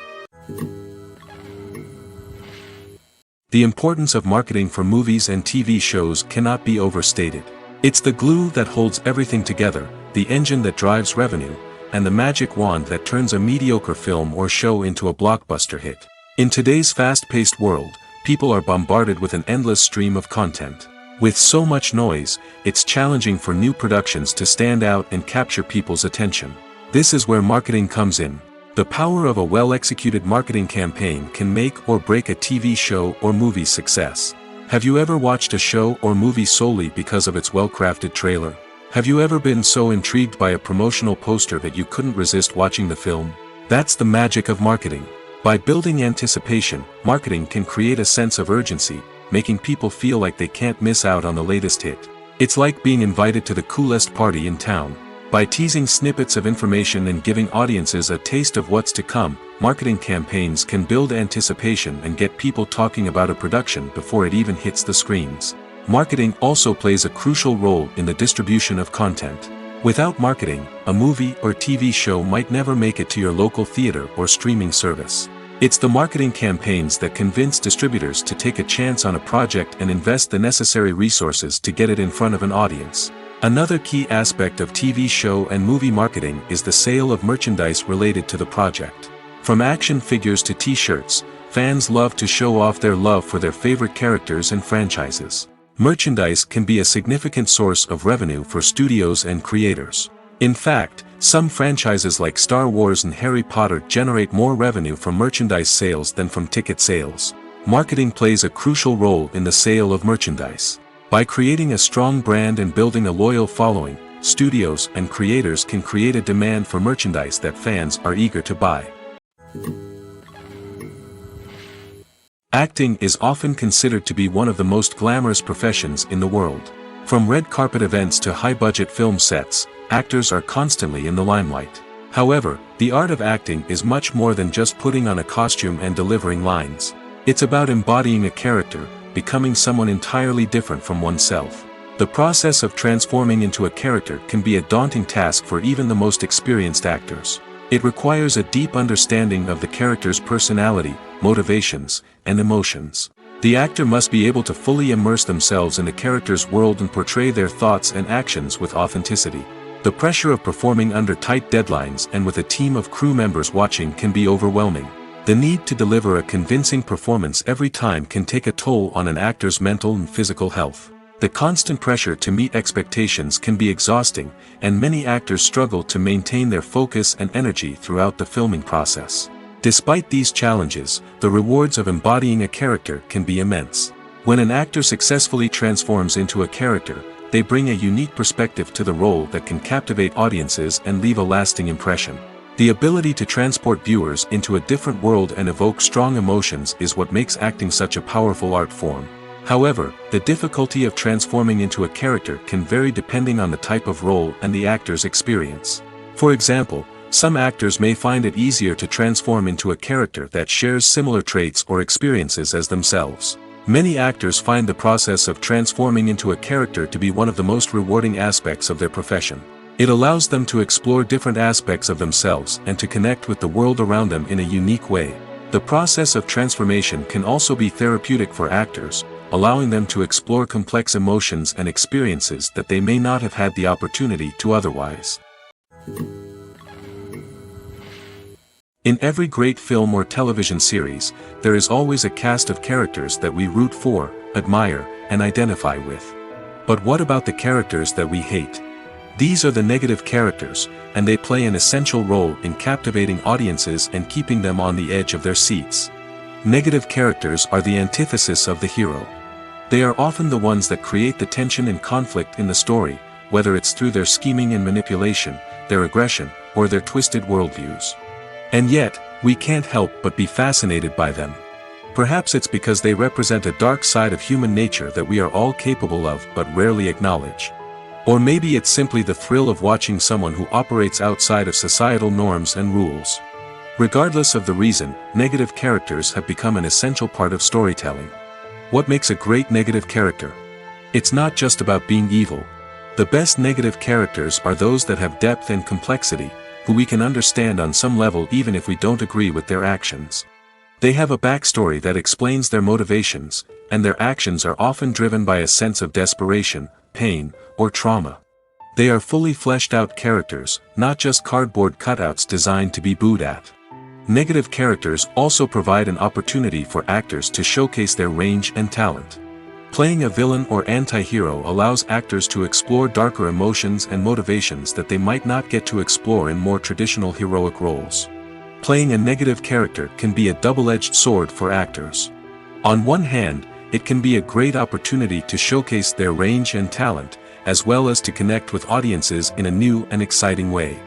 The importance of marketing for movies and TV shows cannot be overstated. It's the glue that holds everything together, the engine that drives revenue, and the magic wand that turns a mediocre film or show into a blockbuster hit. In today's fast-paced world, people are bombarded with an endless stream of content. With so much noise, it's challenging for new productions to stand out and capture people's attention. This is where marketing comes in. The power of a well-executed marketing campaign can make or break a TV show or movie's success. Have you ever watched a show or movie solely because of its well-crafted trailer? Have you ever been so intrigued by a promotional poster that you couldn't resist watching the film? That's the magic of marketing. By building anticipation, marketing can create a sense of urgency, making people feel like they can't miss out on the latest hit. It's like being invited to the coolest party in town. By teasing snippets of information and giving audiences a taste of what's to come, marketing campaigns can build anticipation and get people talking about a production before it even hits the screens. Marketing also plays a crucial role in the distribution of content. Without marketing, a movie or TV show might never make it to your local theater or streaming service. It's the marketing campaigns that convince distributors to take a chance on a project and invest the necessary resources to get it in front of an audience. Another key aspect of TV show and movie marketing is the sale of merchandise related to the project. From action figures to t-shirts, fans love to show off their love for their favorite characters and franchises. Merchandise can be a significant source of revenue for studios and creators. In fact, some franchises like Star Wars and Harry Potter generate more revenue from merchandise sales than from ticket sales. Marketing plays a crucial role in the sale of merchandise. By creating a strong brand and building a loyal following, studios and creators can create a demand for merchandise that fans are eager to buy. Acting is often considered to be one of the most glamorous professions in the world. From red carpet events to high-budget film sets, actors are constantly in the limelight. However, the art of acting is much more than just putting on a costume and delivering lines. It's about embodying a character, becoming someone entirely different from oneself. The process of transforming into a character can be a daunting task for even the most experienced actors. It requires a deep understanding of the character's personality, motivations, and emotions. The actor must be able to fully immerse themselves in the character's world and portray their thoughts and actions with authenticity. The pressure of performing under tight deadlines and with a team of crew members watching can be overwhelming. The need to deliver a convincing performance every time can take a toll on an actor's mental and physical health. The constant pressure to meet expectations can be exhausting, and many actors struggle to maintain their focus and energy throughout the filming process. Despite these challenges, the rewards of embodying a character can be immense. When an actor successfully transforms into a character, they bring a unique perspective to the role that can captivate audiences and leave a lasting impression. The ability to transport viewers into a different world and evoke strong emotions is what makes acting such a powerful art form. However, the difficulty of transforming into a character can vary depending on the type of role and the actor's experience. For example, some actors may find it easier to transform into a character that shares similar traits or experiences as themselves. Many actors find the process of transforming into a character to be one of the most rewarding aspects of their profession. It allows them to explore different aspects of themselves and to connect with the world around them in a unique way. The process of transformation can also be therapeutic for actors, allowing them to explore complex emotions and experiences that they may not have had the opportunity to otherwise. In every great film or television series, there is always a cast of characters that we root for, admire, and identify with. But what about the characters that we hate? These are the negative characters, and they play an essential role in captivating audiences and keeping them on the edge of their seats. Negative characters are the antithesis of the hero. They are often the ones that create the tension and conflict in the story, whether it's through their scheming and manipulation, their aggression, or their twisted worldviews. And yet, we can't help but be fascinated by them. Perhaps it's because they represent a dark side of human nature that we are all capable of but rarely acknowledge. Or maybe it's simply the thrill of watching someone who operates outside of societal norms and rules. Regardless of the reason, negative characters have become an essential part of storytelling. What makes a great negative character? It's not just about being evil. The best negative characters are those that have depth and complexity, who we can understand on some level even if we don't agree with their actions. They have a backstory that explains their motivations, and their actions are often driven by a sense of desperation, pain, or trauma. They are fully fleshed out characters, not just cardboard cutouts designed to be booed at. Negative characters also provide an opportunity for actors to showcase their range and talent. Playing a villain or anti-hero allows actors to explore darker emotions and motivations that they might not get to explore in more traditional heroic roles. Playing a negative character can be a double-edged sword for actors. On one hand, it can be a great opportunity to showcase their range and talent, as well as to connect with audiences in a new and exciting way.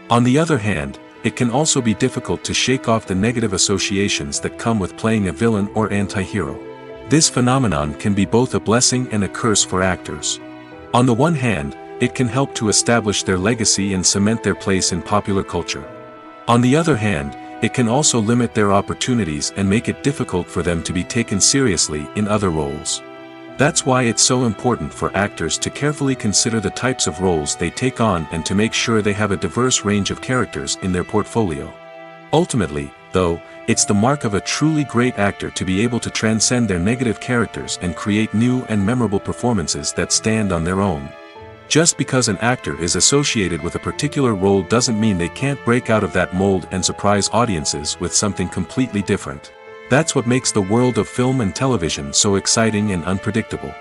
On the other hand, it can also be difficult to shake off the negative associations that come with playing a villain or anti-hero. This phenomenon can be both a blessing and a curse for actors. On the one hand, it can help to establish their legacy and cement their place in popular culture. On the other hand, it can also limit their opportunities and make it difficult for them to be taken seriously in other roles. That's why it's so important for actors to carefully consider the types of roles they take on and to make sure they have a diverse range of characters in their portfolio. Ultimately, though, it's the mark of a truly great actor to be able to transcend their negative characters and create new and memorable performances that stand on their own. Just because an actor is associated with a particular role doesn't mean they can't break out of that mold and surprise audiences with something completely different. That's what makes the world of film and television so exciting and unpredictable.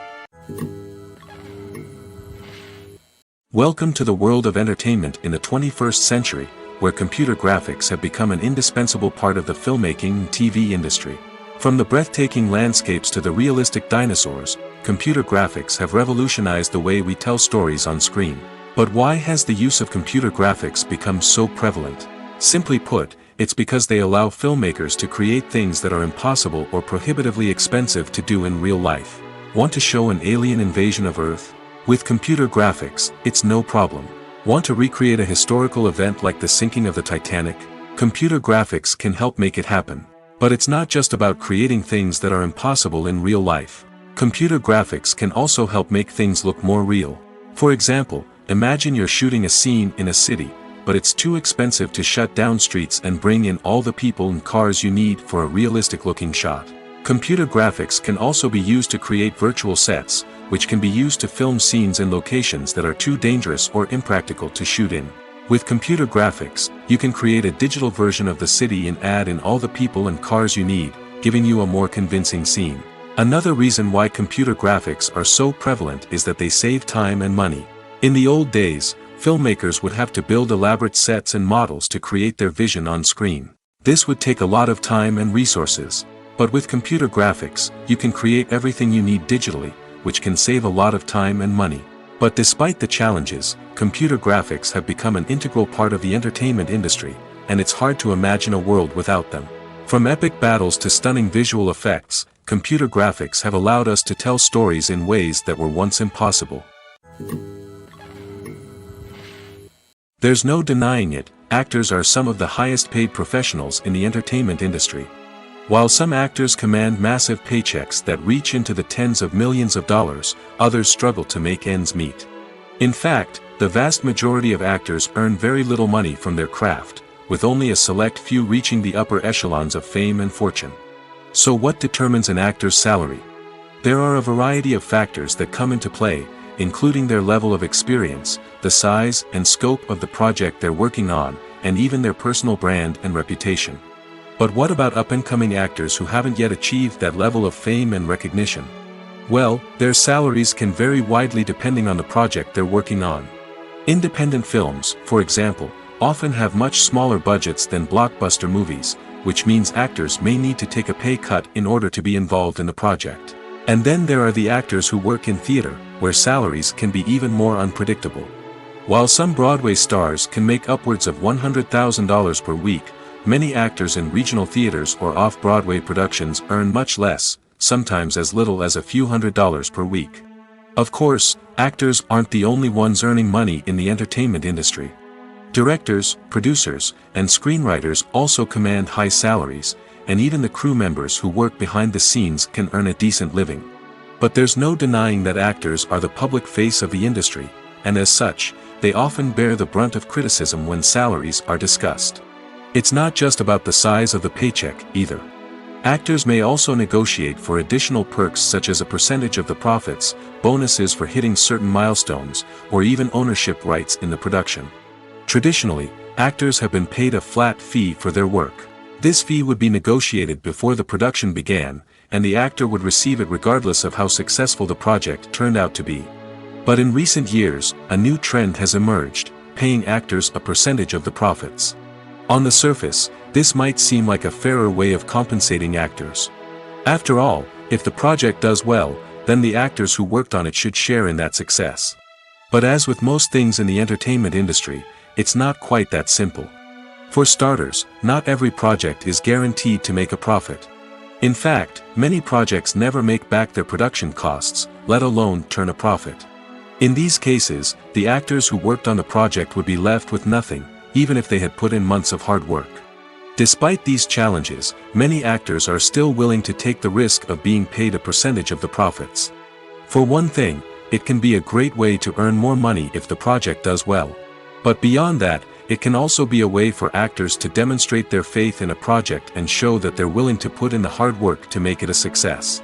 Welcome to the world of entertainment in the 21st century, where computer graphics have become an indispensable part of the filmmaking and TV industry. From the breathtaking landscapes to the realistic dinosaurs, computer graphics have revolutionized the way we tell stories on screen. But why has the use of computer graphics become so prevalent? Simply put, it's because they allow filmmakers to create things that are impossible or prohibitively expensive to do in real life. Want to show an alien invasion of Earth? With computer graphics, it's no problem. Want to recreate a historical event like the sinking of the Titanic? Computer graphics can help make it happen. But it's not just about creating things that are impossible in real life. Computer graphics can also help make things look more real. For example, imagine you're shooting a scene in a city, but it's too expensive to shut down streets and bring in all the people and cars you need for a realistic-looking shot. Computer graphics can also be used to create virtual sets, which can be used to film scenes in locations that are too dangerous or impractical to shoot in. With computer graphics, you can create a digital version of the city and add in all the people and cars you need, giving you a more convincing scene. Another reason why computer graphics are so prevalent is that they save time and money. In the old days, filmmakers would have to build elaborate sets and models to create their vision on screen. This would take a lot of time and resources. But with computer graphics, you can create everything you need digitally, which can save a lot of time and money. But despite the challenges, computer graphics have become an integral part of the entertainment industry, and it's hard to imagine a world without them. From epic battles to stunning visual effects, computer graphics have allowed us to tell stories in ways that were once impossible. There's no denying it, actors are some of the highest paid professionals in the entertainment industry. While some actors command massive paychecks that reach into the tens of millions of dollars, others struggle to make ends meet. In fact, the vast majority of actors earn very little money from their craft, with only a select few reaching the upper echelons of fame and fortune. So what determines an actor's salary? There are a variety of factors that come into play, including their level of experience, the size and scope of the project they're working on, and even their personal brand and reputation. But what about up-and-coming actors who haven't yet achieved that level of fame and recognition? Well, their salaries can vary widely depending on the project they're working on. Independent films, for example, often have much smaller budgets than blockbuster movies, which means actors may need to take a pay cut in order to be involved in the project. And then there are the actors who work in theater, where salaries can be even more unpredictable. While some Broadway stars can make upwards of $100,000 per week, many actors in regional theaters or off-Broadway productions earn much less, sometimes as little as a few $100s per week. Of course, actors aren't the only ones earning money in the entertainment industry. Directors, producers, and screenwriters also command high salaries, and even the crew members who work behind the scenes can earn a decent living. But there's no denying that actors are the public face of the industry, and as such, they often bear the brunt of criticism when salaries are discussed. It's not just about the size of the paycheck, either. Actors may also negotiate for additional perks such as a percentage of the profits, bonuses for hitting certain milestones, or even ownership rights in the production. Traditionally, actors have been paid a flat fee for their work. This fee would be negotiated before the production began, and the actor would receive it regardless of how successful the project turned out to be. But in recent years, a new trend has emerged, paying actors a percentage of the profits. On the surface, this might seem like a fairer way of compensating actors. After all, if the project does well, then the actors who worked on it should share in that success. But as with most things in the entertainment industry, it's not quite that simple. For starters, not every project is guaranteed to make a profit. In fact, many projects never make back their production costs, let alone turn a profit. In these cases, the actors who worked on the project would be left with nothing, even if they had put in months of hard work. Despite these challenges, many actors are still willing to take the risk of being paid a percentage of the profits. For one thing, it can be a great way to earn more money if the project does well. But beyond that, it can also be a way for actors to demonstrate their faith in a project and show that they're willing to put in the hard work to make it a success.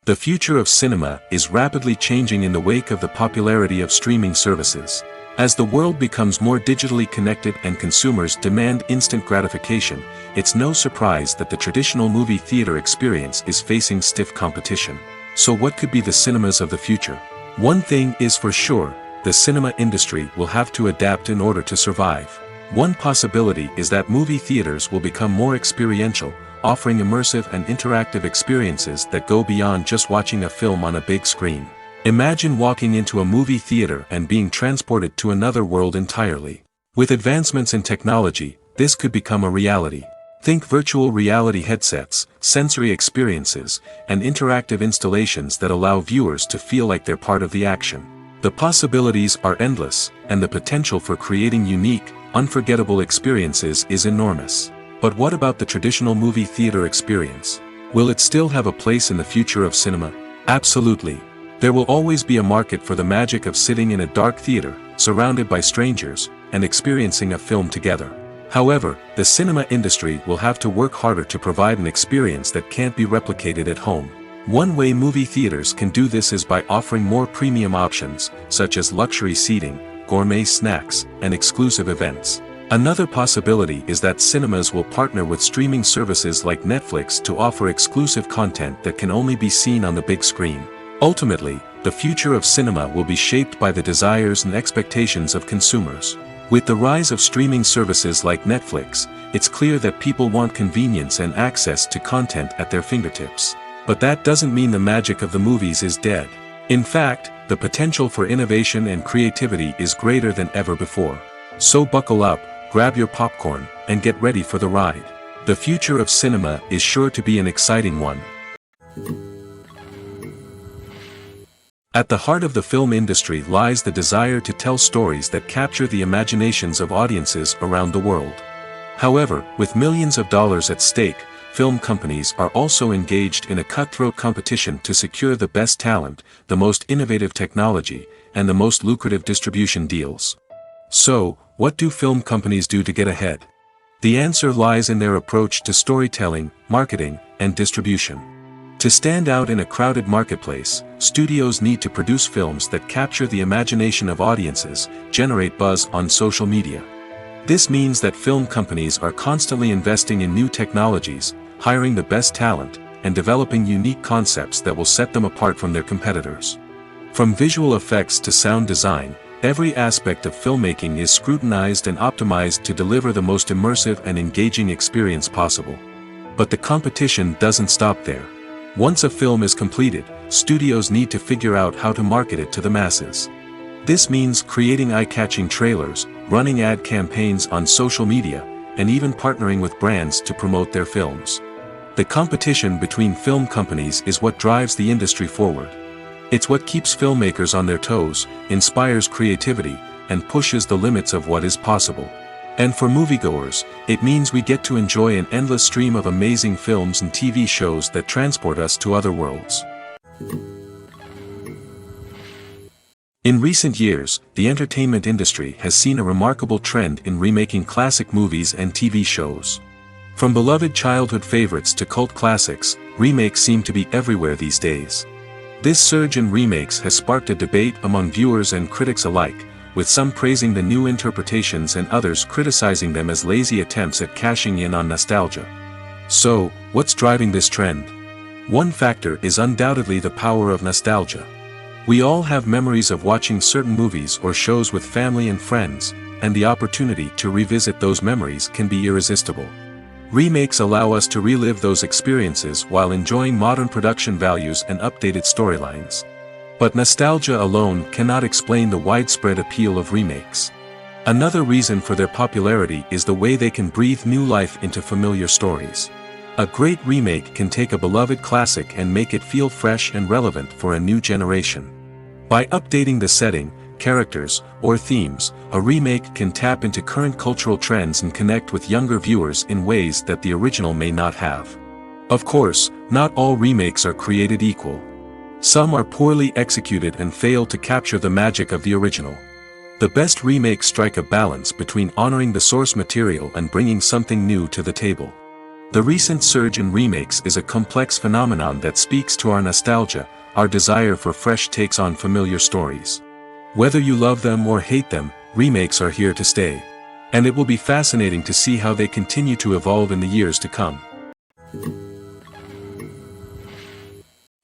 The future of cinema is rapidly changing in the wake of the popularity of streaming services. As the world becomes more digitally connected and consumers demand instant gratification, it's no surprise that the traditional movie theater experience is facing stiff competition. So what could be the cinemas of the future? One thing is for sure, the cinema industry will have to adapt in order to survive. One possibility is that movie theaters will become more experiential, offering immersive and interactive experiences that go beyond just watching a film on a big screen. Imagine walking into a movie theater and being transported to another world entirely. With advancements in technology, this could become a reality. Think virtual reality headsets, sensory experiences, and interactive installations that allow viewers to feel like they're part of the action. The possibilities are endless, and the potential for creating unique, unforgettable experiences is enormous. But what about the traditional movie theater experience? Will it still have a place in the future of cinema? Absolutely. There will always be a market for the magic of sitting in a dark theater, surrounded by strangers, and experiencing a film together. However, the cinema industry will have to work harder to provide an experience that can't be replicated at home. One way movie theaters can do this is by offering more premium options, such as luxury seating, gourmet snacks, and exclusive events. Another possibility is that cinemas will partner with streaming services like Netflix to offer exclusive content that can only be seen on the big screen. Ultimately, the future of cinema will be shaped by the desires and expectations of consumers. With the rise of streaming services like Netflix, it's clear that people want convenience and access to content at their fingertips. But that doesn't mean the magic of the movies is dead. In fact, the potential for innovation and creativity is greater than ever before. So buckle up, grab your popcorn, and get ready for the ride. The future of cinema is sure to be an exciting one. At the heart of the film industry lies the desire to tell stories that capture the imaginations of audiences around the world. However, with millions of dollars at stake, film companies are also engaged in a cutthroat competition to secure the best talent, the most innovative technology, and the most lucrative distribution deals. So, what do film companies do to get ahead? The answer lies in their approach to storytelling, marketing, and distribution. To stand out in a crowded marketplace, studios need to produce films that capture the imagination of audiences, generate buzz on social media. This means that film companies are constantly investing in new technologies, hiring the best talent, and developing unique concepts that will set them apart from their competitors. From visual effects to sound design, every aspect of filmmaking is scrutinized and optimized to deliver the most immersive and engaging experience possible. But the competition doesn't stop there. Once a film is completed, studios need to figure out how to market it to the masses. This means creating eye-catching trailers, running ad campaigns on social media, and even partnering with brands to promote their films. The competition between film companies is what drives the industry forward. It's what keeps filmmakers on their toes, inspires creativity, and pushes the limits of what is possible. And for moviegoers, it means we get to enjoy an endless stream of amazing films and TV shows that transport us to other worlds. In recent years, the entertainment industry has seen a remarkable trend in remaking classic movies and TV shows. From beloved childhood favorites to cult classics, remakes seem to be everywhere these days. This surge in remakes has sparked a debate among viewers and critics alike, with some praising the new interpretations and others criticizing them as lazy attempts at cashing in on nostalgia. So, what's driving this trend? One factor is undoubtedly the power of nostalgia. We all have memories of watching certain movies or shows with family and friends, and the opportunity to revisit those memories can be irresistible. Remakes allow us to relive those experiences while enjoying modern production values and updated storylines. But nostalgia alone cannot explain the widespread appeal of remakes. Another reason for their popularity is the way they can breathe new life into familiar stories. A great remake can take a beloved classic and make it feel fresh and relevant for a new generation. By updating the setting, characters, or themes, a remake can tap into current cultural trends and connect with younger viewers in ways that the original may not have. Of course, not all remakes are created equal. Some are poorly executed and fail to capture the magic of the original. The best remakes strike a balance between honoring the source material and bringing something new to the table. The recent surge in remakes is a complex phenomenon that speaks to our nostalgia, our desire for fresh takes on familiar stories. Whether you love them or hate them, remakes are here to stay. And it will be fascinating to see how they continue to evolve in the years to come.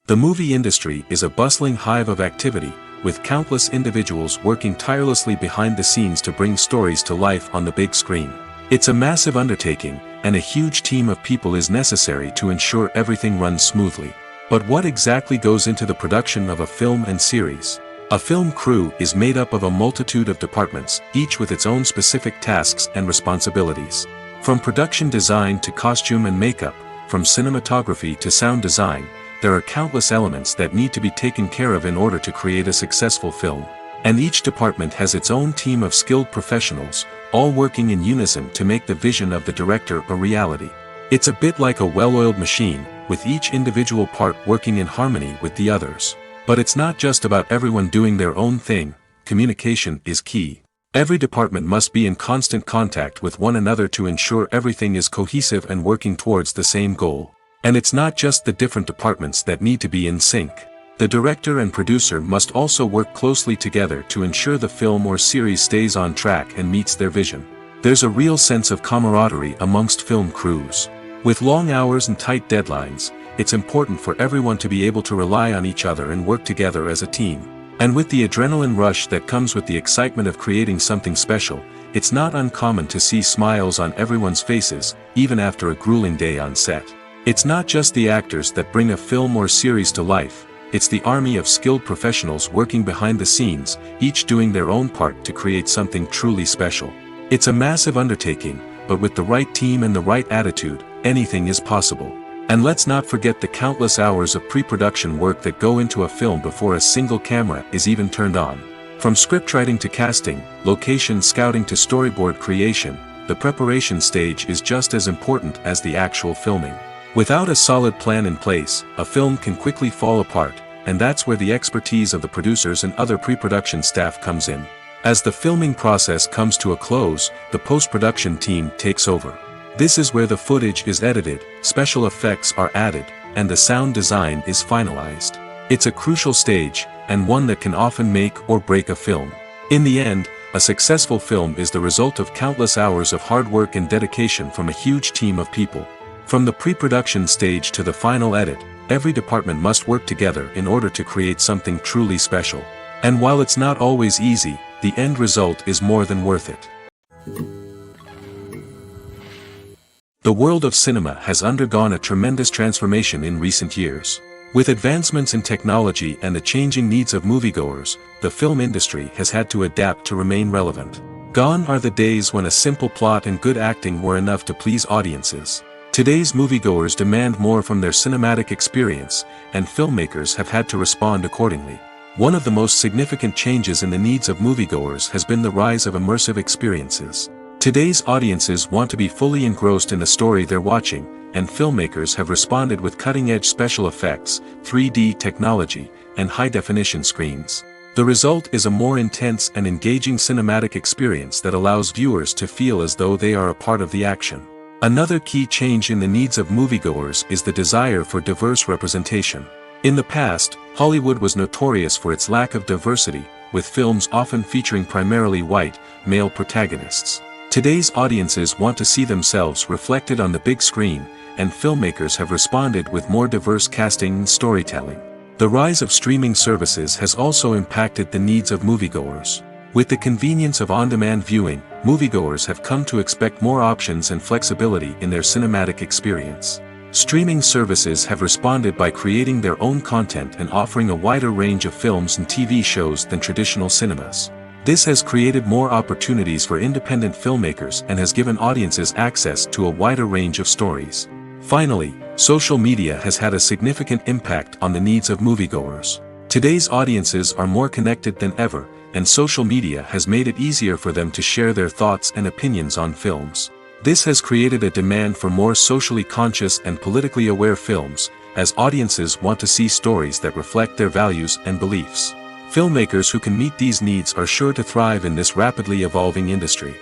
The movie industry is a bustling hive of activity, with countless individuals working tirelessly behind the scenes to bring stories to life on the big screen. It's a massive undertaking, and a huge team of people is necessary to ensure everything runs smoothly. But what exactly goes into the production of a film and series? A film crew is made up of a multitude of departments, each with its own specific tasks and responsibilities. From production design to costume and makeup, from cinematography to sound design, there are countless elements that need to be taken care of in order to create a successful film. And each department has its own team of skilled professionals, all working in unison to make the vision of the director a reality. It's a bit like a well-oiled machine, with each individual part working in harmony with the others. But it's not just about everyone doing their own thing. Communication is key. Every department must be in constant contact with one another to ensure everything is cohesive and working towards the same goal. And it's not just the different departments that need to be in sync. The director and producer must also work closely together to ensure the film or series stays on track and meets their vision. There's a real sense of camaraderie amongst film crews. With long hours and tight deadlines, it's important for everyone to be able to rely on each other and work together as a team. And with the adrenaline rush that comes with the excitement of creating something special, it's not uncommon to see smiles on everyone's faces, even after a grueling day on set. It's not just the actors that bring a film or series to life, it's the army of skilled professionals working behind the scenes, each doing their own part to create something truly special. It's a massive undertaking, but with the right team and the right attitude, anything is possible. And let's not forget the countless hours of pre-production work that go into a film before a single camera is even turned on. From scriptwriting to casting, location scouting to storyboard creation, the preparation stage is just as important as the actual filming. Without a solid plan in place, a film can quickly fall apart, and that's where the expertise of the producers and other pre-production staff comes in. As the filming process comes to a close, the post-production team takes over. This is where the footage is edited, special effects are added, and the sound design is finalized. It's a crucial stage, and one that can often make or break a film. In the end, a successful film is the result of countless hours of hard work and dedication from a huge team of people. From the pre-production stage to the final edit, every department must work together in order to create something truly special. And while it's not always easy, the end result is more than worth it. The world of cinema has undergone a tremendous transformation in recent years. With advancements in technology and the changing needs of moviegoers, the film industry has had to adapt to remain relevant. Gone are the days when a simple plot and good acting were enough to please audiences. Today's moviegoers demand more from their cinematic experience, and filmmakers have had to respond accordingly. One of the most significant changes in the needs of moviegoers has been the rise of immersive experiences. Today's audiences want to be fully engrossed in the story they're watching, and filmmakers have responded with cutting-edge special effects, 3D technology, and high-definition screens. The result is a more intense and engaging cinematic experience that allows viewers to feel as though they are a part of the action. Another key change in the needs of moviegoers is the desire for diverse representation. In the past, Hollywood was notorious for its lack of diversity, with films often featuring primarily white, male protagonists. Today's audiences want to see themselves reflected on the big screen, and filmmakers have responded with more diverse casting and storytelling. The rise of streaming services has also impacted the needs of moviegoers. With the convenience of on-demand viewing, moviegoers have come to expect more options and flexibility in their cinematic experience. Streaming services have responded by creating their own content and offering a wider range of films and TV shows than traditional cinemas. This has created more opportunities for independent filmmakers and has given audiences access to a wider range of stories. Finally, social media has had a significant impact on the needs of moviegoers. Today's audiences are more connected than ever, and social media has made it easier for them to share their thoughts and opinions on films. This has created a demand for more socially conscious and politically aware films, as audiences want to see stories that reflect their values and beliefs. Filmmakers who can meet these needs are sure to thrive in this rapidly evolving industry.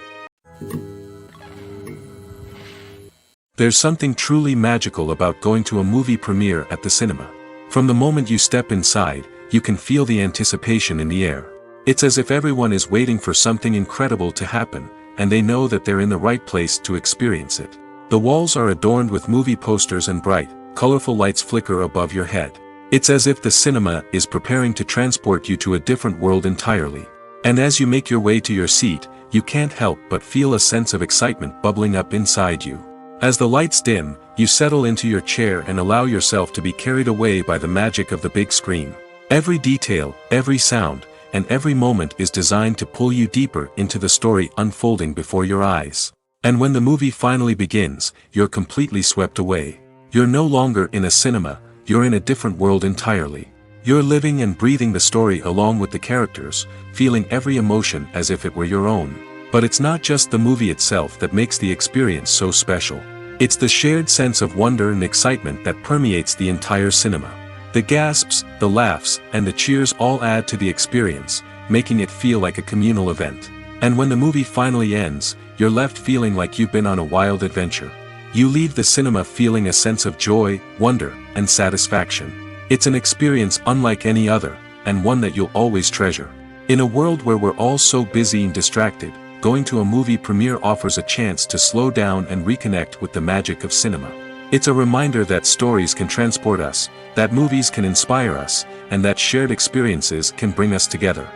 There's something truly magical about going to a movie premiere at the cinema. From the moment you step inside, you can feel the anticipation in the air. It's as if everyone is waiting for something incredible to happen, and they know that they're in the right place to experience it. The walls are adorned with movie posters and bright, colorful lights flicker above your head. It's as if the cinema is preparing to transport you to a different world entirely. And as you make your way to your seat, you can't help but feel a sense of excitement bubbling up inside you. As the lights dim, you settle into your chair and allow yourself to be carried away by the magic of the big screen. Every detail, every sound, and every moment is designed to pull you deeper into the story unfolding before your eyes. And when the movie finally begins, you're completely swept away. You're no longer in a cinema, you're in a different world entirely. You're living and breathing the story along with the characters, feeling every emotion as if it were your own. But it's not just the movie itself that makes the experience so special. It's the shared sense of wonder and excitement that permeates the entire cinema. The gasps, the laughs, and the cheers all add to the experience, making it feel like a communal event. And when the movie finally ends, you're left feeling like you've been on a wild adventure. You leave the cinema feeling a sense of joy, wonder, and satisfaction. It's an experience unlike any other, and one that you'll always treasure. In a world where we're all so busy and distracted, going to a movie premiere offers a chance to slow down and reconnect with the magic of cinema. It's a reminder that stories can transport us, that movies can inspire us, and that shared experiences can bring us together.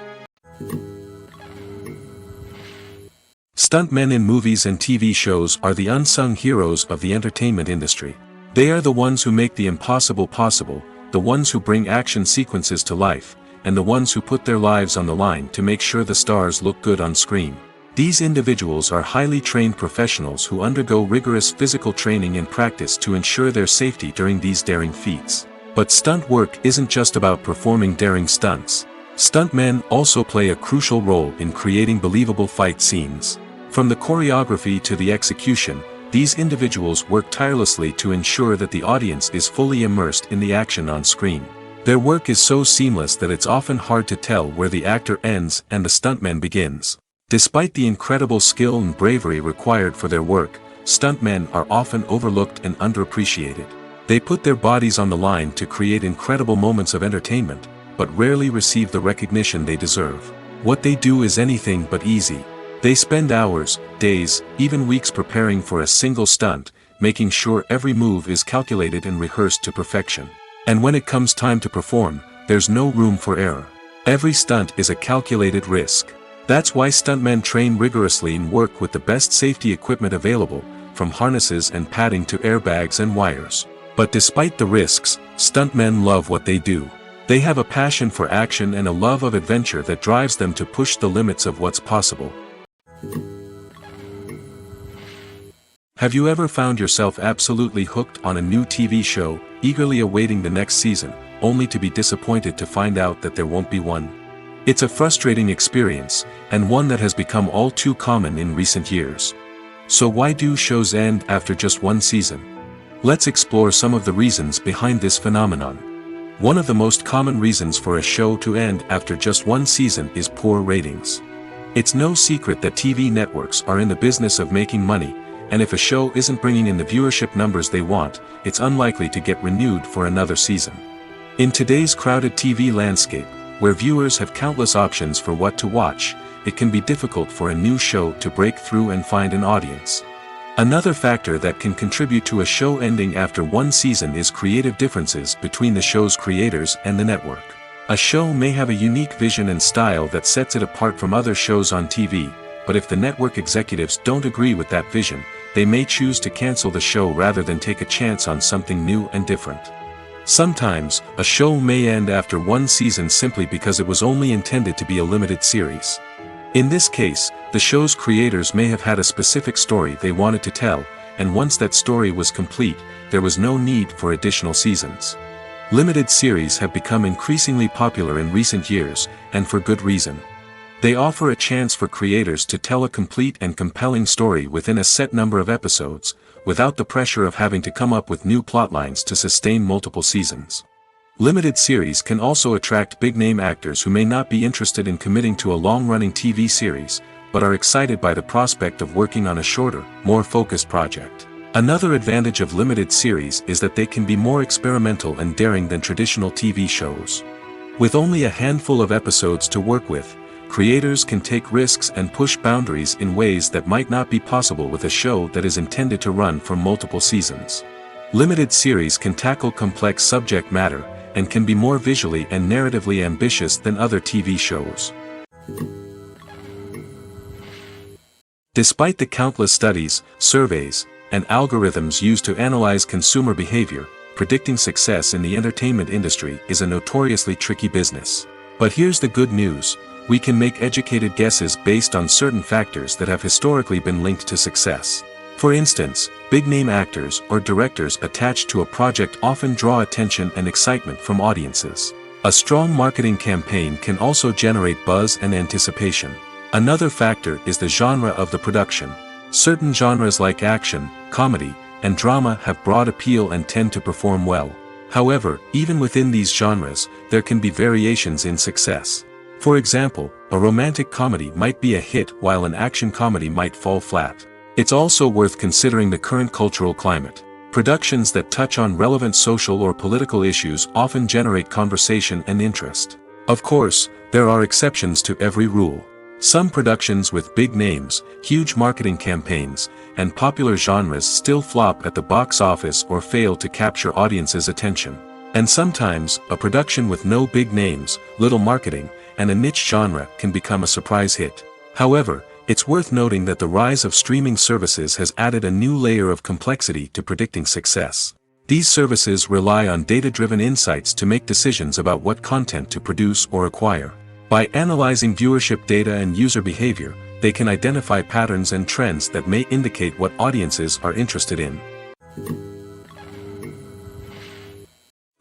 Stuntmen in movies and TV shows are the unsung heroes of the entertainment industry. They are the ones who make the impossible possible, the ones who bring action sequences to life, and the ones who put their lives on the line to make sure the stars look good on screen. These individuals are highly trained professionals who undergo rigorous physical training and practice to ensure their safety during these daring feats. But stunt work isn't just about performing daring stunts. Stuntmen also play a crucial role in creating believable fight scenes. From the choreography to the execution, these individuals work tirelessly to ensure that the audience is fully immersed in the action on screen. Their work is so seamless that it's often hard to tell where the actor ends and the stuntman begins. Despite the incredible skill and bravery required for their work, stuntmen are often overlooked and underappreciated. They put their bodies on the line to create incredible moments of entertainment, but rarely receive the recognition they deserve. What they do is anything but easy. They spend hours, days, even weeks preparing for a single stunt, making sure every move is calculated and rehearsed to perfection. And when it comes time to perform, there's no room for error. Every stunt is a calculated risk. That's why stuntmen train rigorously and work with the best safety equipment available, from harnesses and padding to airbags and wires. But despite the risks, stuntmen love what they do. They have a passion for action and a love of adventure that drives them to push the limits of what's possible. Have you ever found yourself absolutely hooked on a new TV show, eagerly awaiting the next season, only to be disappointed to find out that there won't be one? It's a frustrating experience, and one that has become all too common in recent years. So why do shows end after just one season? Let's explore some of the reasons behind this phenomenon. One of the most common reasons for a show to end after just one season is poor ratings. It's no secret that TV networks are in the business of making money, and if a show isn't bringing in the viewership numbers they want, it's unlikely to get renewed for another season. In today's crowded TV landscape, where viewers have countless options for what to watch, it can be difficult for a new show to break through and find an audience. Another factor that can contribute to a show ending after one season is creative differences between the show's creators and the network. A show may have a unique vision and style that sets it apart from other shows on TV, but if the network executives don't agree with that vision, they may choose to cancel the show rather than take a chance on something new and different. Sometimes, a show may end after one season simply because it was only intended to be a limited series. In this case, the show's creators may have had a specific story they wanted to tell, and once that story was complete, there was no need for additional seasons. Limited series have become increasingly popular in recent years, and for good reason. They offer a chance for creators to tell a complete and compelling story within a set number of episodes, without the pressure of having to come up with new plotlines to sustain multiple seasons. Limited series can also attract big-name actors who may not be interested in committing to a long-running TV series, but are excited by the prospect of working on a shorter, more focused project. Another advantage of limited series is that they can be more experimental and daring than traditional TV shows. With only a handful of episodes to work with, creators can take risks and push boundaries in ways that might not be possible with a show that is intended to run for multiple seasons. Limited series can tackle complex subject matter, and can be more visually and narratively ambitious than other TV shows. Despite the countless studies, surveys, and algorithms used to analyze consumer behavior, predicting success in the entertainment industry is a notoriously tricky business. But here's the good news: we can make educated guesses based on certain factors that have historically been linked to success. For instance, big-name actors or directors attached to a project often draw attention and excitement from audiences. A strong marketing campaign can also generate buzz and anticipation. Another factor is the genre of the production. Certain genres like action, comedy, and drama have broad appeal and tend to perform well. However, even within these genres, there can be variations in success. For example, a romantic comedy might be a hit while an action comedy might fall flat. It's also worth considering the current cultural climate. Productions that touch on relevant social or political issues often generate conversation and interest. Of course, there are exceptions to every rule. Some productions with big names, huge marketing campaigns, and popular genres still flop at the box office or fail to capture audiences' attention. And sometimes, a production with no big names, little marketing, and a niche genre can become a surprise hit. However, it's worth noting that the rise of streaming services has added a new layer of complexity to predicting success. These services rely on data-driven insights to make decisions about what content to produce or acquire. By analyzing viewership data and user behavior, they can identify patterns and trends that may indicate what audiences are interested in.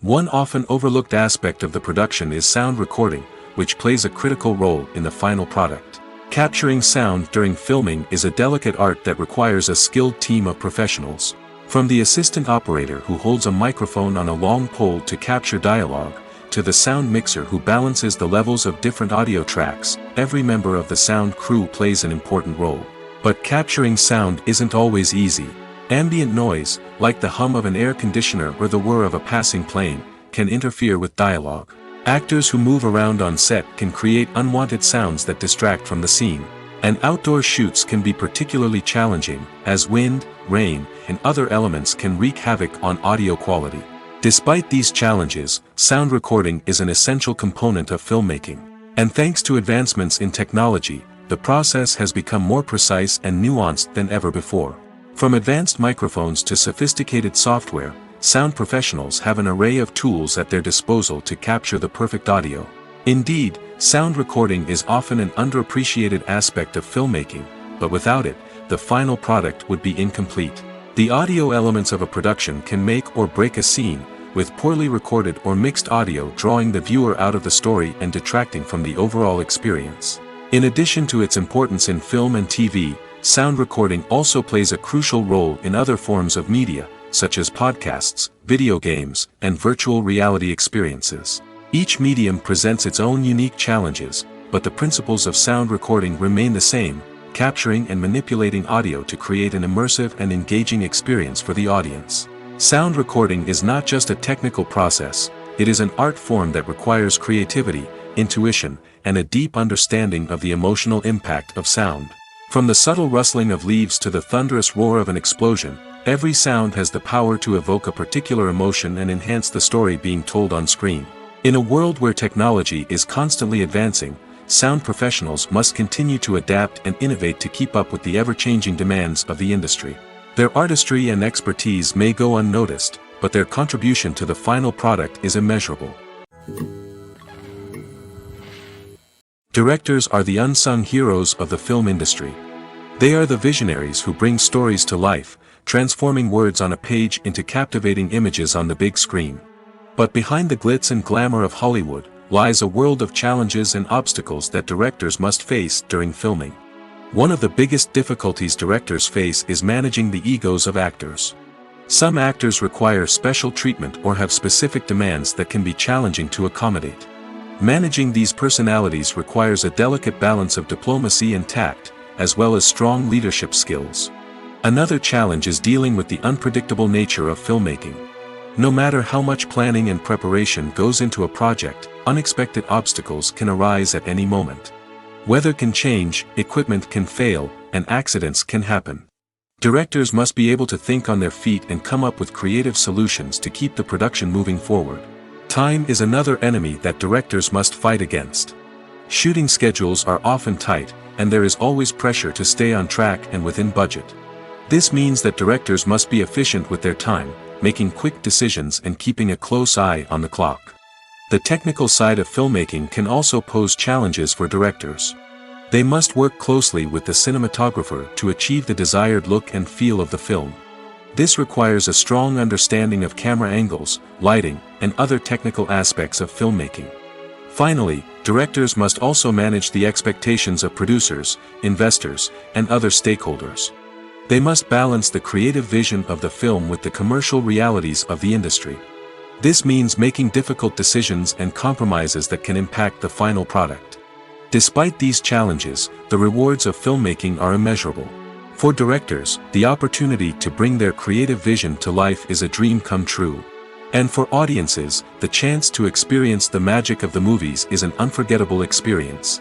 One often overlooked aspect of the production is sound recording, which plays a critical role in the final product. Capturing sound during filming is a delicate art that requires a skilled team of professionals. From the assistant operator who holds a microphone on a long pole to capture dialogue, to the sound mixer who balances the levels of different audio tracks, every member of the sound crew plays an important role. But capturing sound isn't always easy. Ambient noise, like the hum of an air conditioner or the whir of a passing plane, can interfere with dialogue. Actors who move around on set can create unwanted sounds that distract from the scene. And outdoor shoots can be particularly challenging, as wind, rain, and other elements can wreak havoc on audio quality. Despite these challenges, sound recording is an essential component of filmmaking. And thanks to advancements in technology, the process has become more precise and nuanced than ever before. From advanced microphones to sophisticated software, sound professionals have an array of tools at their disposal to capture the perfect audio. Indeed, sound recording is often an underappreciated aspect of filmmaking, but without it, the final product would be incomplete. The audio elements of a production can make or break a scene, with poorly recorded or mixed audio drawing the viewer out of the story and detracting from the overall experience. In addition to its importance in film and TV, sound recording also plays a crucial role in other forms of media, such as podcasts, video games, and virtual reality experiences. Each medium presents its own unique challenges, but the principles of sound recording remain the same, capturing and manipulating audio to create an immersive and engaging experience for the audience. Sound recording is not just a technical process, it is an art form that requires creativity, intuition, and a deep understanding of the emotional impact of sound. From the subtle rustling of leaves to the thunderous roar of an explosion, every sound has the power to evoke a particular emotion and enhance the story being told on screen. In a world where technology is constantly advancing, sound professionals must continue to adapt and innovate to keep up with the ever-changing demands of the industry. Their artistry and expertise may go unnoticed, but their contribution to the final product is immeasurable. Directors are the unsung heroes of the film industry. They are the visionaries who bring stories to life, transforming words on a page into captivating images on the big screen. But behind the glitz and glamour of Hollywood, lies a world of challenges and obstacles that directors must face during filming. One of the biggest difficulties directors face is managing the egos of actors. Some actors require special treatment or have specific demands that can be challenging to accommodate. Managing these personalities requires a delicate balance of diplomacy and tact, as well as strong leadership skills. Another challenge is dealing with the unpredictable nature of filmmaking. No matter how much planning and preparation goes into a project, unexpected obstacles can arise at any moment. Weather can change, equipment can fail, and accidents can happen. Directors must be able to think on their feet and come up with creative solutions to keep the production moving forward. Time is another enemy that directors must fight against. Shooting schedules are often tight, and there is always pressure to stay on track and within budget. This means that directors must be efficient with their time, making quick decisions and keeping a close eye on the clock. The technical side of filmmaking can also pose challenges for directors. They must work closely with the cinematographer to achieve the desired look and feel of the film. This requires a strong understanding of camera angles, lighting, and other technical aspects of filmmaking. Finally, directors must also manage the expectations of producers, investors, and other stakeholders. They must balance the creative vision of the film with the commercial realities of the industry. This means making difficult decisions and compromises that can impact the final product. Despite these challenges, the rewards of filmmaking are immeasurable. For directors, the opportunity to bring their creative vision to life is a dream come true. And for audiences, the chance to experience the magic of the movies is an unforgettable experience.